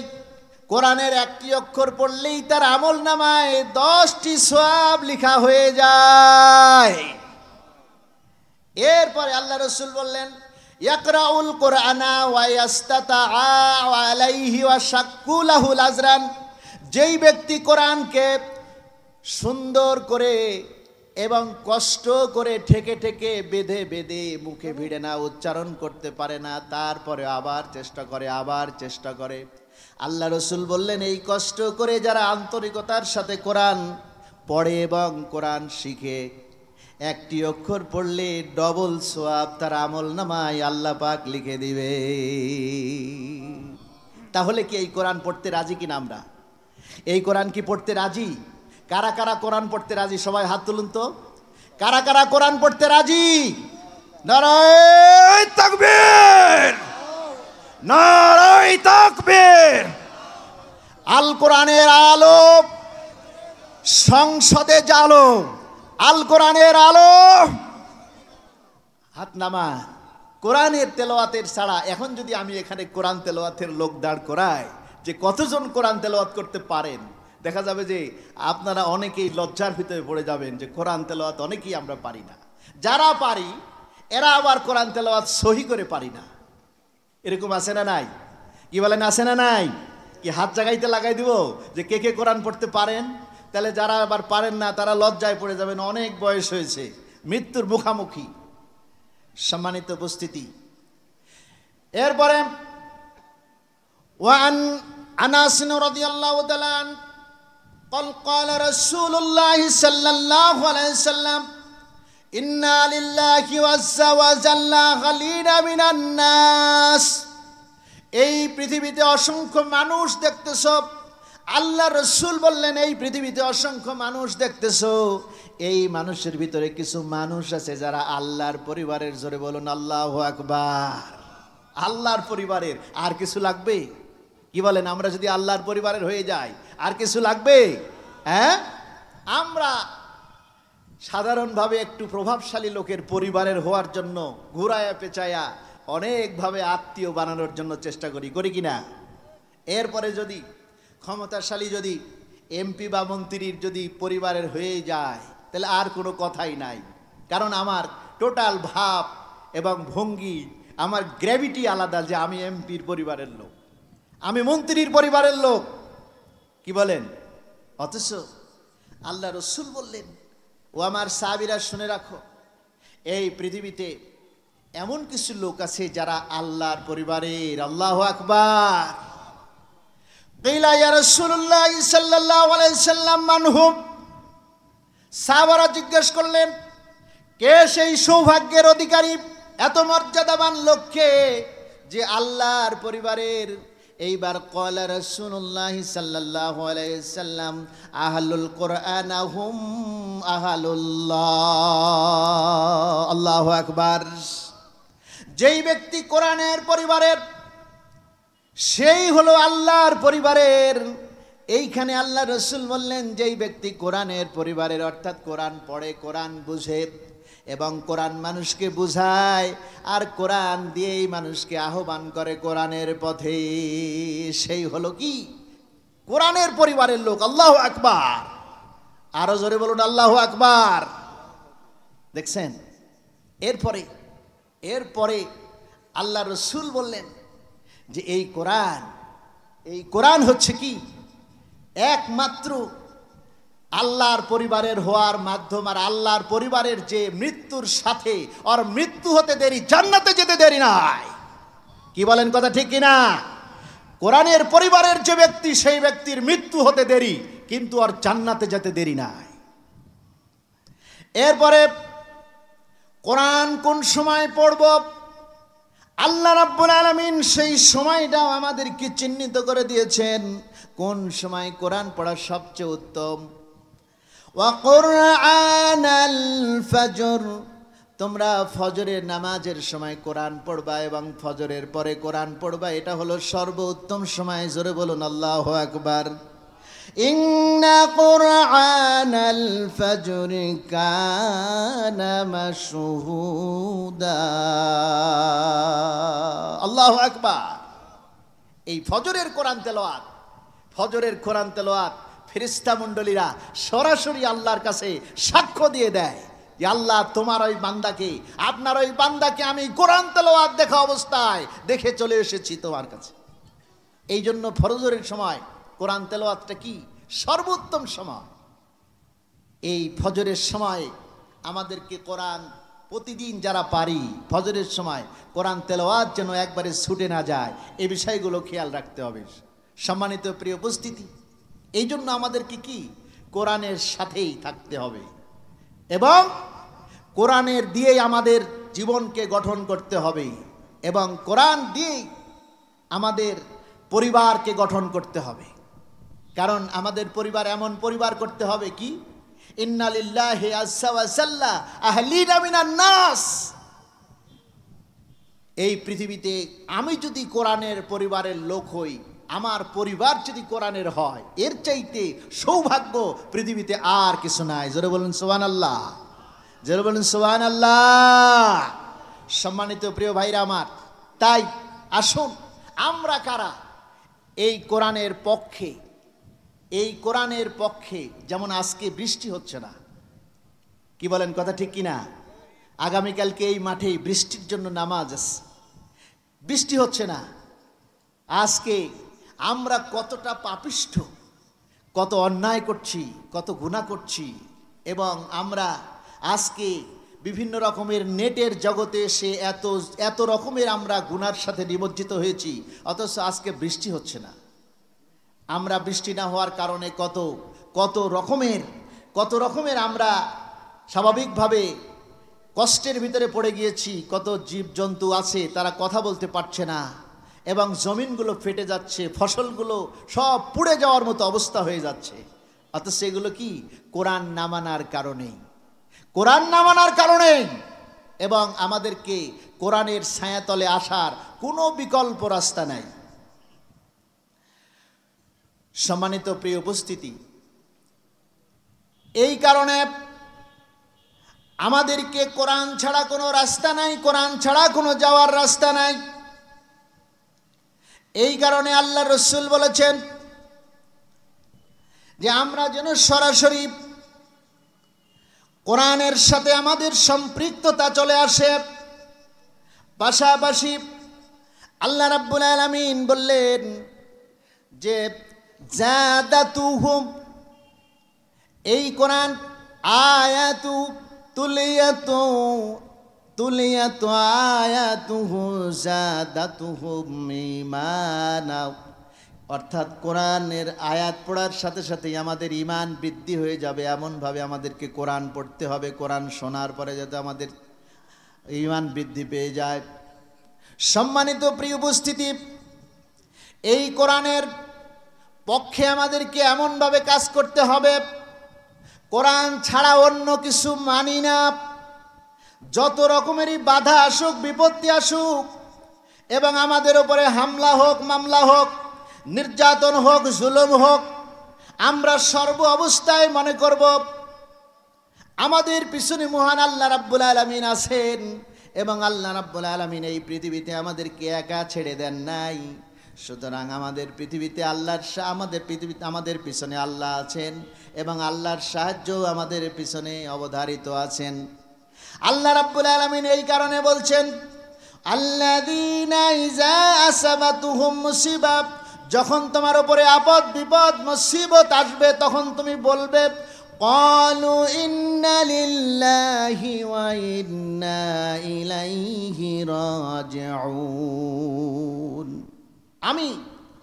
কোরআনের একটি অক্ষর পড়লেই তার আমলনামায় 10টি সওয়াব লেখা হয়ে যায়। এরপরে আল্লাহ রাসূল বললেন, ইয়াকরাউল কোরআনা ওয়া ইস্তাতাআ আলাইহি ওয়া শাক্কু লাহুল আযরান। যেই ব্যক্তি কোরআনকে সুন্দর করে এবং কষ্ট করে ঠেকে ঠেকে বেঁধে বেঁধে মুখে ভিড়ে না উচ্চারণ করতে পারে না, তারপরে আবার চেষ্টা করে। আল্লাহ রসুল বললেন, এই কষ্ট করে যারা আন্তরিকতার সাথে কোরআন পড়ে এবং কোরআন শিখে, একটি অক্ষর পড়লে ডবল সোয়াব তার আমল নামায় আল্লাহ পাক লিখে দিবে। তাহলে কি এই কোরআন পড়তে রাজি কিনা আমরা? এই কোরআন কি পড়তে রাজি? কারা কারা কোরআন পড়তে রাজি? সবাই হাত তুলুন তো। কারা কারা কোরআন পড়তে রাজি? নারায়ে তাকবীর, নারায়ে তাকবীর। আল কোরআনের আলো সংসদে জ্বালো, আল কোরআনের আলো। হাত নামা। কোরআনের তেলাওয়াতের ছাড়া এখন যদি আমি এখানে কোরআন তেলাওয়াতের লোক দাঁড় করাই যে কতজন কোরআন তেলাওয়াত করতে পারেন, দেখা যাবে যে আপনারা অনেকেই লজ্জার ভিতরে পড়ে যাবেন যে কোরআন তেলাওয়াত অনেকেই আমরা পারি না। যারা পারি এরা আবার কোরআন তেলাওয়াত সহি করে পারি না। এরকম আছে না নাই? কি বলেন, আছে না নাই? কি হাত জাগাইতে লাগাই দিব যে কে কে কোরআন পড়তে পারেন? তাহলে যারা আবার পারেন না তারা লজ্জায় পড়ে যাবেন, অনেক বয়স হয়েছে, মৃত্যুর মুখামুখি। সম্মানিত উপস্থিতি, এরপরে ওয়ান আনাস রাদিয়াল্লাহু তাআলা قال قال رسول الله صلى الله عليه وسلم إنا لله عز وجل غليل من الناس। এই পৃথিবীতে অসংখ্য মানুষ দেখতেছো, আল্লাহ রসুল বললেন এই পৃথিবীতে অসংখ্য মানুষ দেখতেছো, এই মানুষের ভিতরে কিছু মানুষ আছে যারা আল্লাহর পরিবারের। জোরে বলুন আল্লাহু আকবার। আল্লাহর পরিবারের আর কিছু লাগবে? কি বলেন, আমরা যদি আল্লাহর পরিবারের হয়ে যাই আর কিছু লাগবে? হ্যাঁ, আমরা সাধারণভাবে একটু প্রভাবশালী লোকের পরিবারের হওয়ার জন্য ঘুরায়া পেঁচায়া অনেকভাবে আত্মীয় বানানোর জন্য চেষ্টা করি কিনা? এরপরে যদি ক্ষমতাশালী যদি এমপি বা মন্ত্রীর যদি পরিবারের হয়ে যায় তাহলে আর কোনো কথাই নাই, কারণ আমার টোটাল ভাব এবং ভঙ্গি, আমার গ্র্যাভিটি আলাদা, যে আমি এমপির পরিবারের লোক, আমি মন্ত্রীর পরিবারের লোক। কি বলেন? অথচ আল্লাহ রসুল বললেন, ও আমার সাহাবীরা শুনে রাখো, এই পৃথিবীতে এমন কিছু লোক আছে যারা আল্লাহর পরিবারের। আল্লাহু আকবার। কিলা ইয়া রাসূলুল্লাহ সাল্লাল্লাহু আলাইহি সাল্লাম মান হুম? সাহাবারা জিজ্ঞেস করলেন, কে সেই সৌভাগ্যের অধিকারী, এত মর্যাদাবান লোককে যে আল্লাহর পরিবারের? এইবার ক্বালা রাসূলুল্লাহ সাল্লাল্লাহু আলাইহি সাল্লাম আহলুল কুরআন হুম আহলুল্লাহ। আল্লাহু আকবার। যেই ব্যক্তি কোরআনের পরিবারের সেই হলো আল্লাহর পরিবারের। এইখানে আল্লাহ রসুল বললেন, যেই ব্যক্তি কোরআনের পরিবারের, অর্থাৎ কোরআন পড়ে, কোরআন বুঝে এবং কোরআন মানুষকে বুঝায় আর কোরআন দিয়েই মানুষকে আহ্বান করে কোরআনের পথে, সেই হলো কি কোরআনের পরিবারের লোক। আল্লাহু আকবার। আরো জোরে বলুন আল্লাহু আকবার। দেখছেন, এরপরে আল্লাহ রসুল বললেন যে এই কোরআন হচ্ছে কি একমাত্র আল্লাহর পরিবারের হওয়ার মাধ্যম। আর আল্লাহর পরিবারের যে মৃত্যুর সাথে আর মৃত্যু হতে দেরি, জান্নাতে যেতে দেরি নাই। কি বলেন, কথা ঠিক কিনা? কোরআনের পরিবারের যে ব্যক্তি, সেই ব্যক্তির মৃত্যু হতে দেরি, কিন্তু আর জান্নাতে যেতে দেরি নাই। এরপরে কোরআন কোন সময় পড়ব, আল্লাহ রাব্বুল আলামিন সেই সময়টাও আমাদেরকে চিহ্নিত করে দিয়েছেন। কোন সময় কোরআন পড়া সবচেয়ে উত্তম। ওয়া কুরআনাল ফজর, তোমরা ফজরের নামাজের সময় কোরআন পড়বা এবং ফজরের পরে কোরআন পড়বা, এটা হলো সর্বোত্তম সময়। জোরে বলুন আল্লাহু আকবার। ইন্না কুরআনাল ফজরি কানা মাশহুদা। আল্লাহু আকবার। এই ফজরের কোরআন তেলাওয়াত ফেরেশতা মণ্ডলীরা সরাসরি আল্লাহর কাছে সাক্ষ্য দিয়ে দেয় যে আল্লাহ, তোমার ওই বান্দাকে, আপনার ওই বান্দাকে আমি কোরআন তেলাওয়াত দেখা অবস্থায় দেখে চলে এসেছি তোমার কাছে। এই জন্য ফজরের সময় কোরআন তেলাওয়াতটা কি সর্বোত্তম সময়। এই ফজরের সময় আমাদেরকে কোরআন প্রতিদিন যারা পারি ফজরের সময় কোরআন তেলাওয়াত যেন একবারে ছুটে না যায়, এই বিষয়গুলো খেয়াল রাখতে হবে। সম্মানিত প্রিয় উপস্থিতি, এই জন্য আমাদেরকে কি কোরআনের সাথেই থাকতে হবে এবং কোরআনের দিয়েই আমাদের জীবনকে গঠন করতে হবে এবং কোরআন দিয়েই আমাদের পরিবারকে গঠন করতে হবে। কারণ আমাদের পরিবার এমন পরিবার করতে হবে কি, ইন্না লিল্লাহি আযজা ওয়া জাল্লা আহলিনা মিনান নাস। এই পৃথিবীতে আমি যদি কোরআনের পরিবারের লোক হই, আমার পরিবার যদি কোরআনের হয়, এর চাইতে সৌভাগ্য পৃথিবীতে আর কিছু নাই। জোরে বলুন সুবহানাল্লাহ, জোরে বলুন সুবহানাল্লাহ। সম্মানিত প্রিয় ভাইরা আমার, তাই আসুন আমরা কারা এই কোরআনের পক্ষে, এই কোরআনের পক্ষে। যেমন আজকে বৃষ্টি হচ্ছে না, কি বলেন কথা ঠিক কিনা? আগামীকালকে এই মাঠেই বৃষ্টির জন্য নামাজ আছে, বৃষ্টি হচ্ছে না। আজকে আমরা কতটা পাপিষ্ঠ, কত অন্যায় করছি, কত গুনাহ করছি, এবং আমরা আজকে বিভিন্ন রকমের নেটের জগতে এসে এত এত রকমের আমরা গুনার সাথে নিমজ্জিত হয়েছি, অথচ আজকে বৃষ্টি হচ্ছে না। আমরা বৃষ্টি না হওয়ার কারণে কত রকমের আমরা স্বাভাবিকভাবে কষ্টের ভিতরে পড়ে গিয়েছি। কত জীবজন্তু আছে তারা কথা বলতে পারছে না, এবং জমিনগুলো ফেটে যাচ্ছে, ফসলগুলো সব পুড়ে যাওয়ার মতো অবস্থা হয়ে যাচ্ছে। অথচ এগুলো কি কোরআন না মানার কারণেই, কোরআন না মানার কারণেই। এবং আমাদেরকে কোরআনের ছায়াতলে আসার কোনো বিকল্প রাস্তা নাই। সম্মানিত প্রিয় উপস্থিতি, এই কারণে আমাদেরকে কোরআন ছাড়া কোনো রাস্তা নাই, কোরআন ছাড়া কোনো যাওয়ার রাস্তা নাই। এই কারণে আল্লাহ রসুল বলেছেন যে আমরা যেন সরাসরি কোরআনের সাথে আমাদের সম্পৃক্ততা চলে আসে। পাশাপাশি আল্লাহ রাব্বুল আলামিন বললেন যে জাদাতুহুম, এই কোরআন আয়াতু তুলিয়াতু আয়াতুহু জাদাতুহুম ঈমানা, অর্থাৎ কোরআনের আয়াত পড়ার সাথে সাথেই আমাদের ঈমান বৃদ্ধি হয়ে যাবে। এমনভাবে আমাদেরকে কোরআন পড়তে হবে, কোরআন শোনার পরে যাতে আমাদের ঈমান বৃদ্ধি পেয়ে যায়। সম্মানিত প্রিয় উপস্থিতি, এই কোরআনের পক্ষে আমাদেরকে এমনভাবে কাজ করতে হবে, কোরআন ছাড়া অন্য কিছু মানি না। যত রকমেরই বাধা আসুক, বিপত্তি আসুক, এবং আমাদের উপরে হামলা হোক, মামলা হোক, নির্যাতন হোক, জুলুম হোক, আমরা সর্ব অবস্থায় মনে করব আমাদের পিছনে মহান আল্লাহ রাব্বুল আলামিন আছেন, এবং আল্লাহ রাব্বুল আলামিন এই পৃথিবীতে আমাদেরকে একা ছেড়ে দেন নাই। সুতরাং আমাদের পৃথিবীতে আমাদের পিছনে আল্লাহ আছেন, এবং আল্লাহর সাহায্য আমাদের পিছনে অবধারিত আছেন। আল্লাহ রাব্বুল আলামিন এই কারণে বলছেন, আল্লাযীনা ইযা আসাবাতুহুম মুসিবা, যখন তোমার উপরে আপদ বিপদ মুসিবত আসবে তখন তুমি বলবে ক্বালু ইন্না লিল্লাহি ওয়া ইন্না ইলাইহি রাজিউন, আমি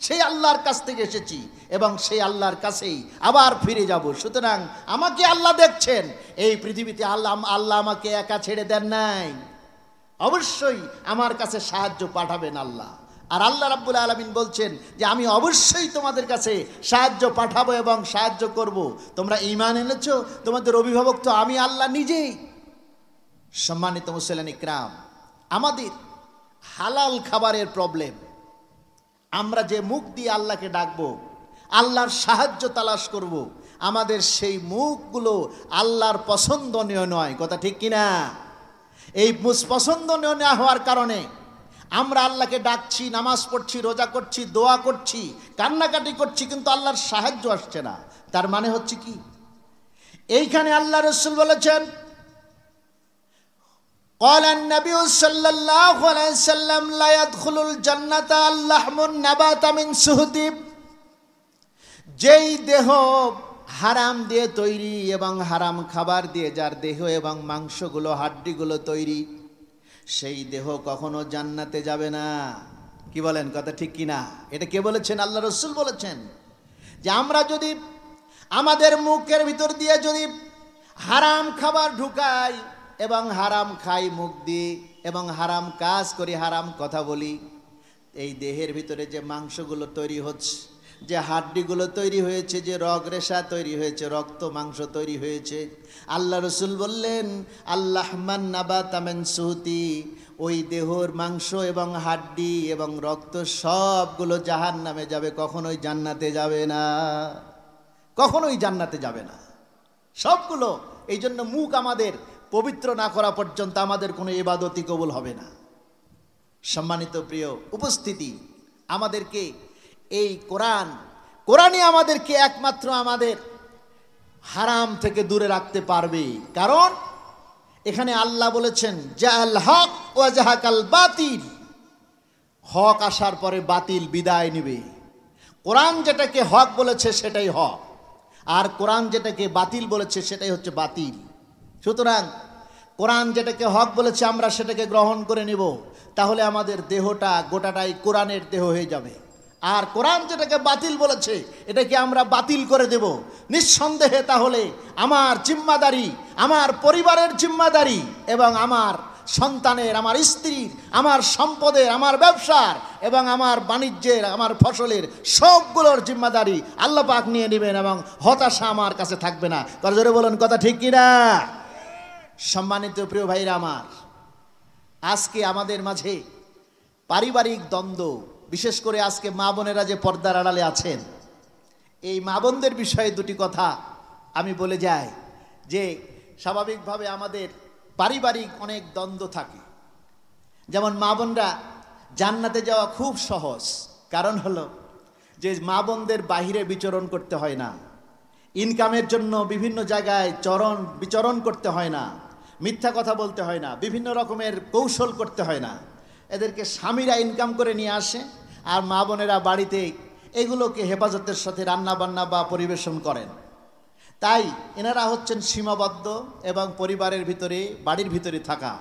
সেই আল্লাহর কাছ থেকে এসেছি এবং সেই আল্লাহর কাছেই আবার ফিরে যাব। সুতরাং আমাকে আল্লাহ দেখছেন, এই পৃথিবীতে আল্লাহ আমাকে একা ছেড়ে দেন নাই, অবশ্যই আমার কাছে সাহায্য পাঠাবেন আল্লাহ। আর আল্লাহ রাব্বুল আলামিন বলছেন যে আমি অবশ্যই তোমাদের কাছে সাহায্য পাঠাবো এবং সাহায্য করব। তোমরা ঈমান এনেছো, তোমাদের অভিভাবক তো আমি আল্লাহ নিজেই। সম্মানিত মুসলিম ইকরাম, আমাদের হালাল খাবারের প্রবলেম। আমরা যে মুখ দিয়ে আল্লাহকে ডাকবো, আল্লাহর সাহায্য তালাশ করব, আমাদের সেই মুখগুলো আল্লাহর পছন্দনীয় নয়। কথা ঠিক কিনা? এই পছন্দনীয় না হওয়ার কারণে আমরা আল্লাহকে ডাকছি, নামাজ পড়ছি, রোজা করছি, দোয়া করছি, কান্নাকাটি করছি, কিন্তু আল্লাহর সাহায্য আসছে না। তার মানে হচ্ছে কি, এইখানে আল্লাহ রাসূল বলেছেন, قال النبي صلى الله عليه وسلم لا يدخل الجنة اللحم النبات من سهد, যেই দেহ হারাম দিয়ে তৈরি এবং হারাম খাবার দিয়ে যার দেহ এবং মাংসগুলো হাড্ডিগুলো তৈরি, সেই দেহ কখনো জান্নাতে যাবে না। কি বলেন, কথা ঠিক কি না? এটা কে বলেছেন? আল্লাহ রসুল বলেছেন যে আমরা যদি আমাদের মুখের ভিতর দিয়ে যদি হারাম খাবার ঢুকাই এবং হারাম খাই মুখ দিয়ে এবং হারাম কাজ করি, হারাম কথা বলি, এই দেহের ভিতরে যে মাংসগুলো তৈরি হচ্ছে, যে হাড্ডিগুলো তৈরি হয়েছে, যে রগ রেশা তৈরি হয়েছে, রক্ত মাংস তৈরি হয়েছে, আল্লাহ রসুল বললেন আল্লাহ মান নাবাতা মিন সুহতি, ওই দেহর মাংস এবং হাড্ডি এবং রক্ত সবগুলো জাহান্নামে যাবে, কখনোই জান্নাতে যাবে না, কখনোই জান্নাতে যাবে না সবগুলো। এই জন্য মুখ আমাদের পবিত্র না করা পর্যন্ত আমাদের কোনো ইবাদতই কবুল হবে না। সম্মানিত প্রিয় উপস্থিতি, আমাদেরকে এই কোরআনই আমাদেরকে একমাত্র আমাদের হারাম থেকে দূরে রাখতে পারবে। কারণ এখানে আল্লাহ বলেছেন জাল হক ওয়া জাহাকাল বাতিল, হক আসার পরে বাতিল বিদায় নেবে। কোরআন যেটাকে হক বলেছে সেটাই হক, আর কোরআন যেটাকে বাতিল বলেছে সেটাই হচ্ছে বাতিল। সুতরাং কোরআন যেটাকে হক বলেছে আমরা সেটাকে গ্রহণ করে নেব, তাহলে আমাদের দেহটা গোটাটাই কোরআনের দেহ হয়ে যাবে। আর কোরআন যেটাকে বাতিল বলেছে এটাকে আমরা বাতিল করে দেব নিঃসন্দেহে। তাহলে আমার জিম্মাদারি, আমার পরিবারের জিম্মাদারি এবং আমার সন্তানের, আমার স্ত্রীর, আমার সম্পদের, আমার ব্যবসার এবং আমার বাণিজ্যের, আমার ফসলের সবগুলোর জিম্মাদারি আল্লাহ পাক নিয়ে নেবেন এবং হতাশা আমার কাছে থাকবে না। জোরে বলুন, কথা ঠিক কিনা? সম্মানিত প্রিয় ভাইরা আমার, আজকে আমাদের মাঝে পারিবারিক দ্বন্দ্ব, বিশেষ করে আজকে মা বোনেরা যে পর্দার আড়ালে আছেন, এই মা বোনদের বিষয়ে দুটি কথা আমি বলে যাই যে স্বাভাবিকভাবে আমাদের পারিবারিক অনেক দ্বন্দ্ব থাকে। যেমন মা বোনরা জান্নাতে যাওয়া খুব সহজ, কারণ হলো যে মা বোনদের বাহিরে বিচরণ করতে হয় না, ইনকামের জন্য বিভিন্ন জায়গায় বিচরণ করতে হয় না, মিথ্যা কথা বলতে হয় না, বিভিন্ন রকমের কৌশল করতে হয় না। এদেরকে স্বামীরা ইনকাম করে নিয়ে আসে আর মা বোনেরা বাড়িতে এগুলোকে হেফাজতের সাথে রান্না বান্না বা পরিবেশন করেন। তাই এনারা হচ্ছেন সীমাবদ্ধ এবং পরিবারের ভিতরে, বাড়ির ভিতরে থাকা।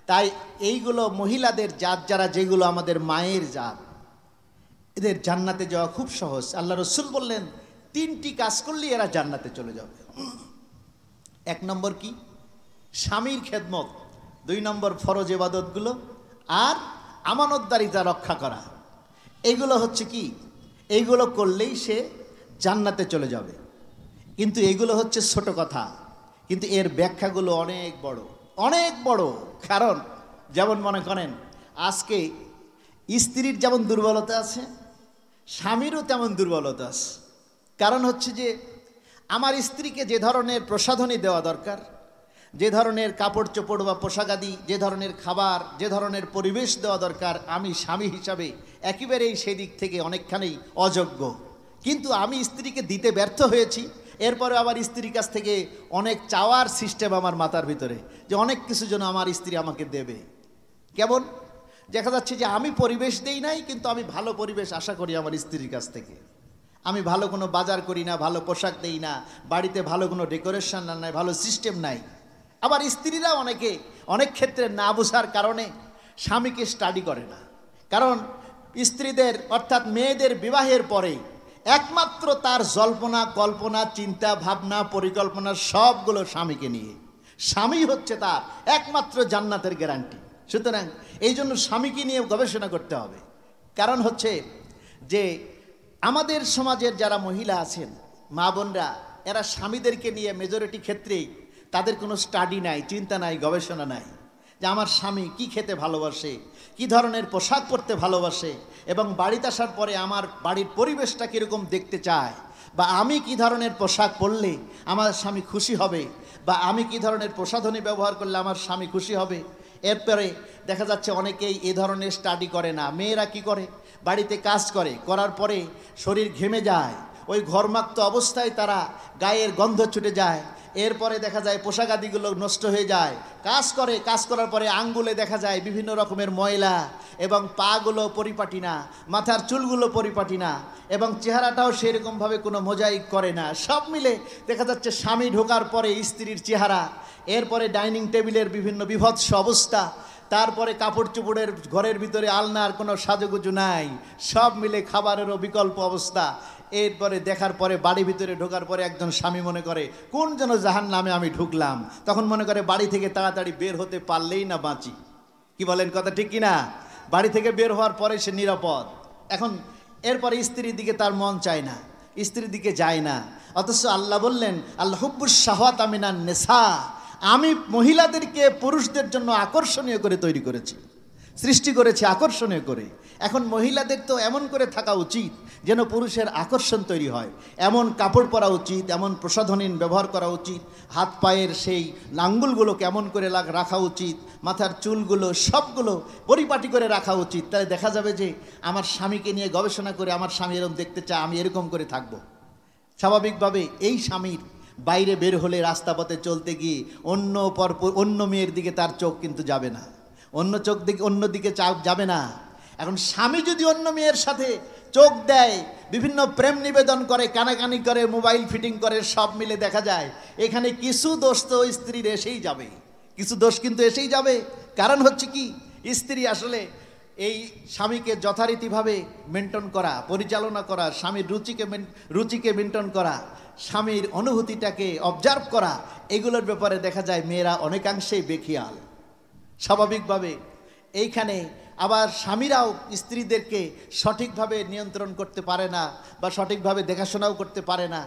তাই এইগুলো মহিলাদের জাত, যারা যেগুলো আমাদের মায়ের জাত, এদের জান্নাতে যাওয়া খুব সহজ। আল্লাহ রসুল বললেন 3টি কাজ করলেই এরা জান্নাতে চলে যাবে। 1 নম্বর কি? স্বামীর খেদমত। 2 নম্বর ফরজ ইবাদতগুলো, আর আমানতদারিতা রক্ষা করা। এইগুলো হচ্ছে কি, এইগুলো করলেই সে জান্নাতে চলে যাবে। কিন্তু এগুলো হচ্ছে ছোট কথা, কিন্তু এর ব্যাখ্যাগুলো অনেক বড়, অনেক বড়। কারণ যেমন মনে করেন আজকে স্ত্রীর যেমন দুর্বলতা আছে, স্বামীরও তেমন দুর্বলতা আছে। কারণ হচ্ছে যে আমার স্ত্রীকে যে ধরনের প্রসাধনী দেওয়া দরকার, যে ধরনের কাপড় চোপড় বা পোশাকাদি, যে ধরনের খাবার, যে ধরনের পরিবেশ দেওয়া দরকার, আমি স্বামী হিসাবে একেবারেই সেই দিক থেকে অনেকখানি অযোগ্য। কিন্তু আমি স্ত্রীকে দিতে ব্যর্থ হয়েছি। এরপরে আবার স্ত্রীর কাছ থেকে অনেক চাওয়ার সিস্টেম আমার মাথার ভিতরে, যে অনেক কিছু যেন আমার স্ত্রী আমাকে দেবে। কেমন দেখা যাচ্ছে যে আমি পরিবেশ দেই নাই, কিন্তু আমি ভালো পরিবেশ আশা করি আমার স্ত্রীর কাছ থেকে। আমি ভালো কোনো বাজার করি না, ভালো পোশাক দেই না, বাড়িতে ভালো কোনো ডেকোরেশন নাই, ভালো সিস্টেম নাই। আবার স্ত্রীরা অনেক ক্ষেত্রে না বোঝার কারণে স্বামীকে স্টাডি করে না। কারণ স্ত্রীদের অর্থাৎ মেয়েদের বিবাহের পরে একমাত্র তার জল্পনা, কল্পনা, চিন্তা, ভাবনা, পরিকল্পনা সবগুলো স্বামীকে নিয়ে। স্বামী হচ্ছে তার একমাত্র জান্নাতের গ্যারান্টি। সুতরাং এই জন্য স্বামীকে নিয়ে গবেষণা করতে হবে। কারণ হচ্ছে যে আমাদের সমাজের যারা মহিলা আছেন, মা বোনরা, এরা স্বামীদেরকে নিয়ে মেজরিটি ক্ষেত্রেই তাদের কোনো স্টাডি নাই, চিন্তা নাই, গবেষণা নাই যে আমার স্বামী কি খেতে ভালোবাসে, কি ধরনের পোশাক পরতে ভালোবাসে, এবং বাড়িতে আসার পরে আমার বাড়ির পরিবেশটা কীরকম দেখতে চায়, বা আমি কি ধরনের পোশাক পরলে আমার স্বামী খুশি হবে, বা আমি কি ধরনের প্রসাধনী ব্যবহার করলে আমার স্বামী খুশি হবে। এরপরে দেখা যাচ্ছে অনেকেই এ ধরনের স্টাডি করে না। মেয়েরা কি করে, বাড়িতে কাজ করে, করার পরে শরীর ঘেমে যায়, ওই ঘর্মাক্ত অবস্থায় তারা গায়ের গন্ধ ছুটে যায়, এরপরে দেখা যায় পোশাক আদিগুলো নষ্ট হয়ে যায়, কাজ করার পরে আঙ্গুলে দেখা যায় বিভিন্ন রকমের ময়লা, এবং পাগুলো পরিপাটি না, মাথার চুলগুলো পরিপাটি না, এবং চেহারাটাও সেরকমভাবে কোনো মোজাইক করে না। সব মিলে দেখা যাচ্ছে স্বামী ঢোকার পরে স্ত্রীর চেহারা, এরপরে ডাইনিং টেবিলের বিভিন্ন বিভৎস অবস্থা, তারপরে কাপড় চোপড়ের ঘরের ভিতরে আলনার কোনো সাজুগুজু নাই, সব মিলে খাবারেরও বিকল্প অবস্থা। এরপরে দেখার পরে বাড়ি ভিতরে ঢোকার পরে একজন স্বামী মনে করে কোন যেন জাহান্নামে আমি ঢুকলাম, তখন মনে করে বাড়ি থেকে তাড়াতাড়ি বের হতে পারলেই না বাঁচি। কি বলেন, কথা ঠিক কিনা? বাড়ি থেকে বের হওয়ার পরে সে নিরাপদ। এখন এরপরে স্ত্রীর দিকে তার মন চায় না, স্ত্রীর দিকে যায় না। অথচ আল্লাহ বললেন, আল্লাহ হুব্বুস শাহওয়াত মিনান নিসা, আমি মহিলাদেরকে পুরুষদের জন্য আকর্ষণীয় করে তৈরি করেছি, সৃষ্টি করেছি আকর্ষণীয় করে। এখন মহিলাদের তো এমন করে থাকা উচিত যেন পুরুষের আকর্ষণ তৈরি হয়, এমন কাপড় পরা উচিত, এমন প্রসাধনীন ব্যবহার করা উচিত, হাত পায়ের সেই আঙ্গুলগুলো কেমন করে রাখা উচিত, মাথার চুলগুলো সবগুলো পরিপাটি করে রাখা উচিত। তাহলে দেখা যাবে যে আমার স্বামীকে নিয়ে গবেষণা করে আমার স্বামী এরকম দেখতে চায়, আমি এরকম করে থাকবো। স্বাভাবিকভাবে এই স্বামীর বাইরে বের হলে রাস্তা পথে চলতে গিয়ে অন্য মেয়ের দিকে তার চোখ কিন্তু যাবে না, অন্যদিকে যাবে না। এখন স্বামী যদি অন্য মেয়ের সাথে চোখ দেয়, বিভিন্ন প্রেম নিবেদন করে, কানাকানি করে, মোবাইল ফিটিং করে, সব মিলে দেখা যায় এখানে কিছু দোষ তো স্ত্রীর এসেই যাবে, কিছু দোষ কিন্তু এসেই যাবে। কারণ হচ্ছে কি, স্ত্রী আসলে এই স্বামীকে যথারীতিভাবে মেনটেন করা, পরিচালনা করা, স্বামীর রুচিকে মেনটেন করা, স্বামীর অনুভূতিটাকে অবজার্ভ করা, এগুলোর ব্যাপারে দেখা যায় মেয়েরা অনেকাংশেই বেখিয়াল। স্বাভাবিকভাবে এইখানে আবার স্বামীরাও স্ত্রীদেরকে সঠিকভাবে নিয়ন্ত্রণ করতে পারে না বা সঠিকভাবে দেখাশোনাও করতে পারে না।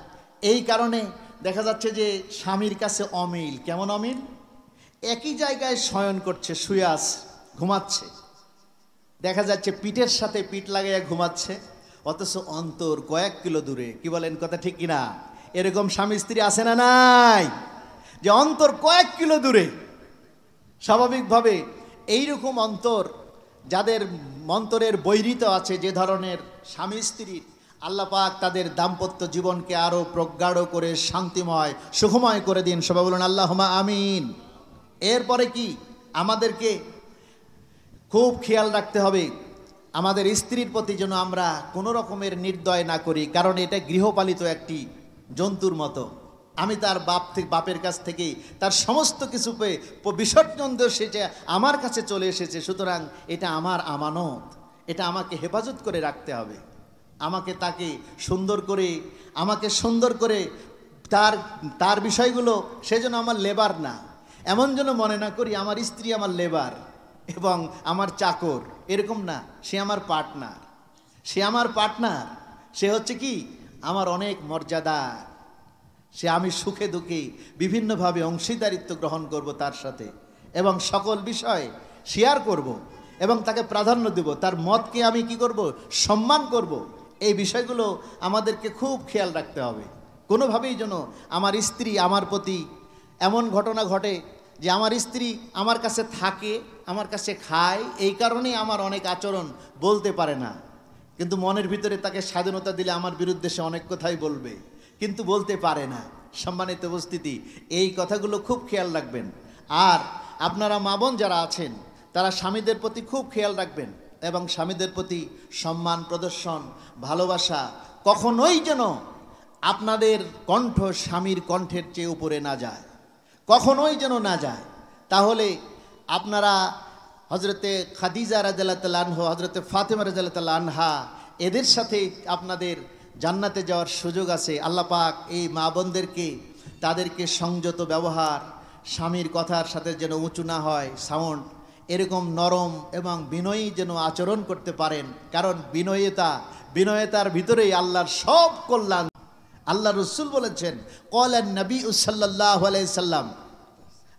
এই কারণে দেখা যাচ্ছে যে স্বামীর কাছে অমিল। কেমন অমিল? একই জায়গায় শয়ন করছে, শুয়ে আছে, ঘুমাচ্ছে, দেখা যাচ্ছে পিঠের সাথে পিঠ লাগাইয়া ঘুমাচ্ছে, অথচ অন্তর কয়েক কিলো দূরে। কি বলেন, কথা ঠিক কিনা? এরকম স্বামী স্ত্রী আছে না নাই, যে অন্তর কয়েক কিলো দূরে? স্বাভাবিকভাবে এইরকম অন্তর যাদের অন্তরের বৈরিতা আছে, যে ধরনের স্বামী স্ত্রীর, আল্লাহ পাক তাদের দাম্পত্য জীবনকে আরো প্রগাঢ় করে শান্তিময় সুখময় করে দিন। সবাই বলুন আল্লাহুম্মা আমিন। এরপরে কি, আমাদেরকে খুব খেয়াল রাখতে হবে আমাদের স্ত্রীর প্রতি যেন আমরা কোনো রকমের নির্দয় না করি, কারণ এটা গৃহপালিত একটি জন্তুর মতো। আমি তার বাপের কাছ থেকে তার সমস্ত কিছু পেয়ে বিসর্জন দিয়ে এসেছে, আমার কাছে চলে এসেছে, সুতরাং এটা আমার আমানত, এটা আমাকে হেফাজত করে রাখতে হবে। তাকে সুন্দর করে তার বিষয়গুলো, সেজন্য আমার লেবার না, এমন যেন মনে না করি আমার স্ত্রী আমার লেবার এবং আমার চাকর, এরকম না। সে আমার পার্টনার, সে হচ্ছে কি আমার অনেক মর্যাদার। আমি সুখে দুঃখে বিভিন্নভাবে অংশীদারিত্ব গ্রহণ করব তার সাথে, এবং সকল বিষয় শেয়ার করব, এবং তাকে প্রাধান্য দেব, তার মতকে আমি কি করব, সম্মান করব। এই বিষয়গুলো আমাদেরকে খুব খেয়াল রাখতে হবে। কোনোভাবেই যেন আমার স্ত্রী আমার প্রতি এমন ঘটনা ঘটে যে আমার স্ত্রী আমার কাছে থাকে, আমার কাছে খায়, এই কারণেই আমার অনেক আচরণ বলতে পারে না, কিন্তু মনের ভিতরে তাকে স্বাধীনতা দিলে আমার বিরুদ্ধে সে অনেক কথাই বলবে, কিন্তু বলতে পারে না। সম্মানিত উপস্থিতি, এই কথাগুলো খুব খেয়াল রাখবেন। আর আপনারা মা বোন যারা আছেন, তারা স্বামীদের প্রতি খুব খেয়াল রাখবেন, এবং স্বামীদের প্রতি সম্মান প্রদর্শন, ভালোবাসা, কখনোই যেন আপনাদের কণ্ঠ স্বামীর কণ্ঠের চেয়ে উপরে না যায়, কখনোই যেন না যায়। তাহলে আপনারা হজরতে খাদিজা রাদিয়াল্লাহু তাআলা আনহা, হজরতে ফাতেমা রাদিয়াল্লাহু তাআলা আনহা, এদের সাথে আপনাদের জান্নাতে যাওয়ার সুযোগ আছে। আল্লাহ পাক এই মা বোনদেরকে, তাদেরকে সংযত ব্যবহার, স্বামীর কথার সাথে যেন উঁচু না হয় সাউন্ড, এরকম নরম এবং বিনয়ী যেন আচরণ করতে পারেন, কারণ বিনয়তার ভিতরেই আল্লাহর সব কল্যাণ। আল্লাহ রসুল বলেছেন, ক্বালান নবী সাল্লাল্লাহু আলাইহি সাল্লাম,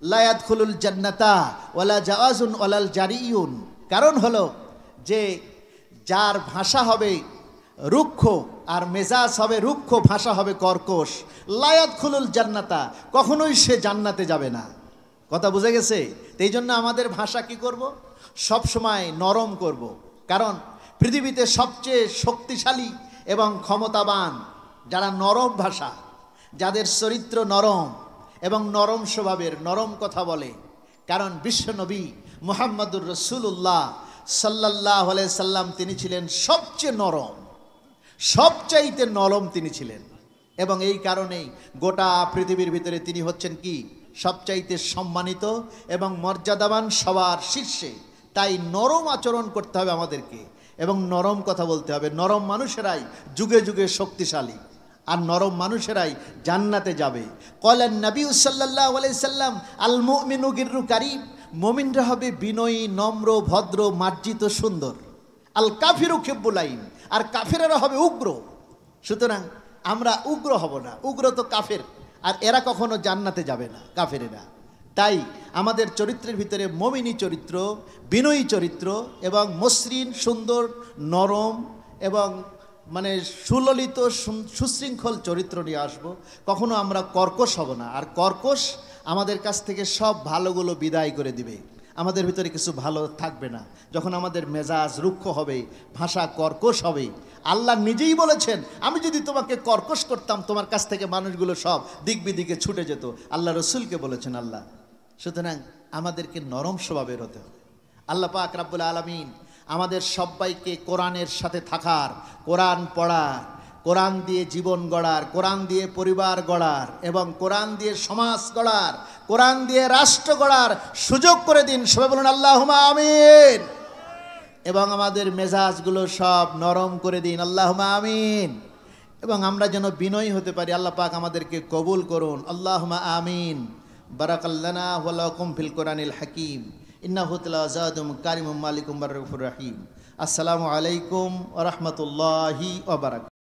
লা ইয়াদখুলুল জান্নাতা ওয়ালা জাওয়াজুন ওয়ালাল জারিয়ুন। কারণ হলো যে যার ভাষা হবে রুক্ষ আর মেজাজ হবে রুক্ষ, ভাষা হবে কর্কশ, লা ইয়াদখুলুল জান্নাতা, কখনোই সে জান্নাতে যাবে না। কথা বুঝে গেছে? এই জন্য আমাদের ভাষা কি করব, সব সময় নরম করব। কারণ পৃথিবীতে সবচেয়ে শক্তিশালী এবং ক্ষমতাবান যারা নরম ভাষা, যাদের চরিত্র নরম এবং নরম স্বভাবের, নরম কথা বলে। কারণ বিশ্বনবী মুহাম্মদুর রাসূলুল্লাহ সাল্লাল্লাহু আলাইহি সাল্লাম তিনি ছিলেন সবচেয়ে নরম, সবচাইতে নরম তিনি ছিলেন। এবং এই কারণেই গোটা পৃথিবীর ভিতরে তিনি হচ্ছেন কি সবচাইতে সম্মানিত এবং মর্যাদাবান, সবার শীর্ষে। তাই নরম আচরণ করতে হবে আমাদেরকে এবং নরম কথা বলতে হবে। নরম মানুষেরাই যুগে যুগে শক্তিশালী, আর নরম মানুষেরাই জান্নাতে যাবে। ক্বালান নবী সাল্লাল্লাহু আলাইহি সাল্লাম আল মুমিনু গিররু কারীম, মুমিনরা হবে বিনয়ী, নম্র, ভদ্র, মার্জিত, সুন্দর। আল কাফিরু হিব্বুল আইন, আর কাফেরেরা হবে উগ্র। সুতরাং আমরা উগ্র হব না, উগ্র তো কাফের, আর এরা কখনো জান্নাতে যাবে না, কাফেরেরা। তাই আমাদের চরিত্রের ভিতরে মুমিনী চরিত্র, বিনয়ী চরিত্র এবং মসৃণ, সুন্দর, নরম এবং মানে সুললিত, সুশৃঙ্খল চরিত্র নিয়ে আসবো। কখনো আমরা কর্কশ হব না, আর কর্কশ আমাদের কাছ থেকে সব ভালোগুলো বিদায় করে দিবে। আমাদের ভিতরে কিছু ভালো থাকবে না। যখন আমাদের মেজাজ রুক্ষ হবে, ভাষা কর্কশ হবে, আল্লাহ নিজেই বলেছেন আমি যদি তোমাকে কর্কশ করতাম তোমার কাছ থেকে মানুষগুলো সব দিক বিদিকে ছুটে যেত। আল্লাহ রসুলকে বলেছেন আল্লাহ। সুতরাং আমাদেরকে নরম স্বভাবের হতে হবে। আল্লাহ পাক রাব্বুল আলামিন আমাদের সবাইকে কোরআনের সাথে থাকার, কোরআন পড়ার, কোরআন দিয়ে জীবন গড়ার, কোরআন দিয়ে পরিবার গড়ার এবং কোরআন দিয়ে সমাজ গড়ার, কোরআন দিয়ে রাষ্ট্র গড়ার সুযোগ করে দিন। সবাই বলুন আল্লাহুম্মা আমিন। এবং আমাদের মেজাজগুলো সব নরম করে দিন, আল্লাহুম্মা আমিন। এবং আমরা যেন বিনয়ী হতে পারি। আল্লাহ পাক আমাদেরকে কবুল করুন, আল্লাহুম্মা আমিন। বারাকাল্লানা ওয়া লাকুম ফিল কোরআনিল হাকিম, ইন্নাহু লাযাদুম কারিমুম মালিকুম বাররুফুর রহিম। আসসালামু আলাইকুম ওয়া রাহমাতুল্লাহি ওয়া বারাকাতুহু।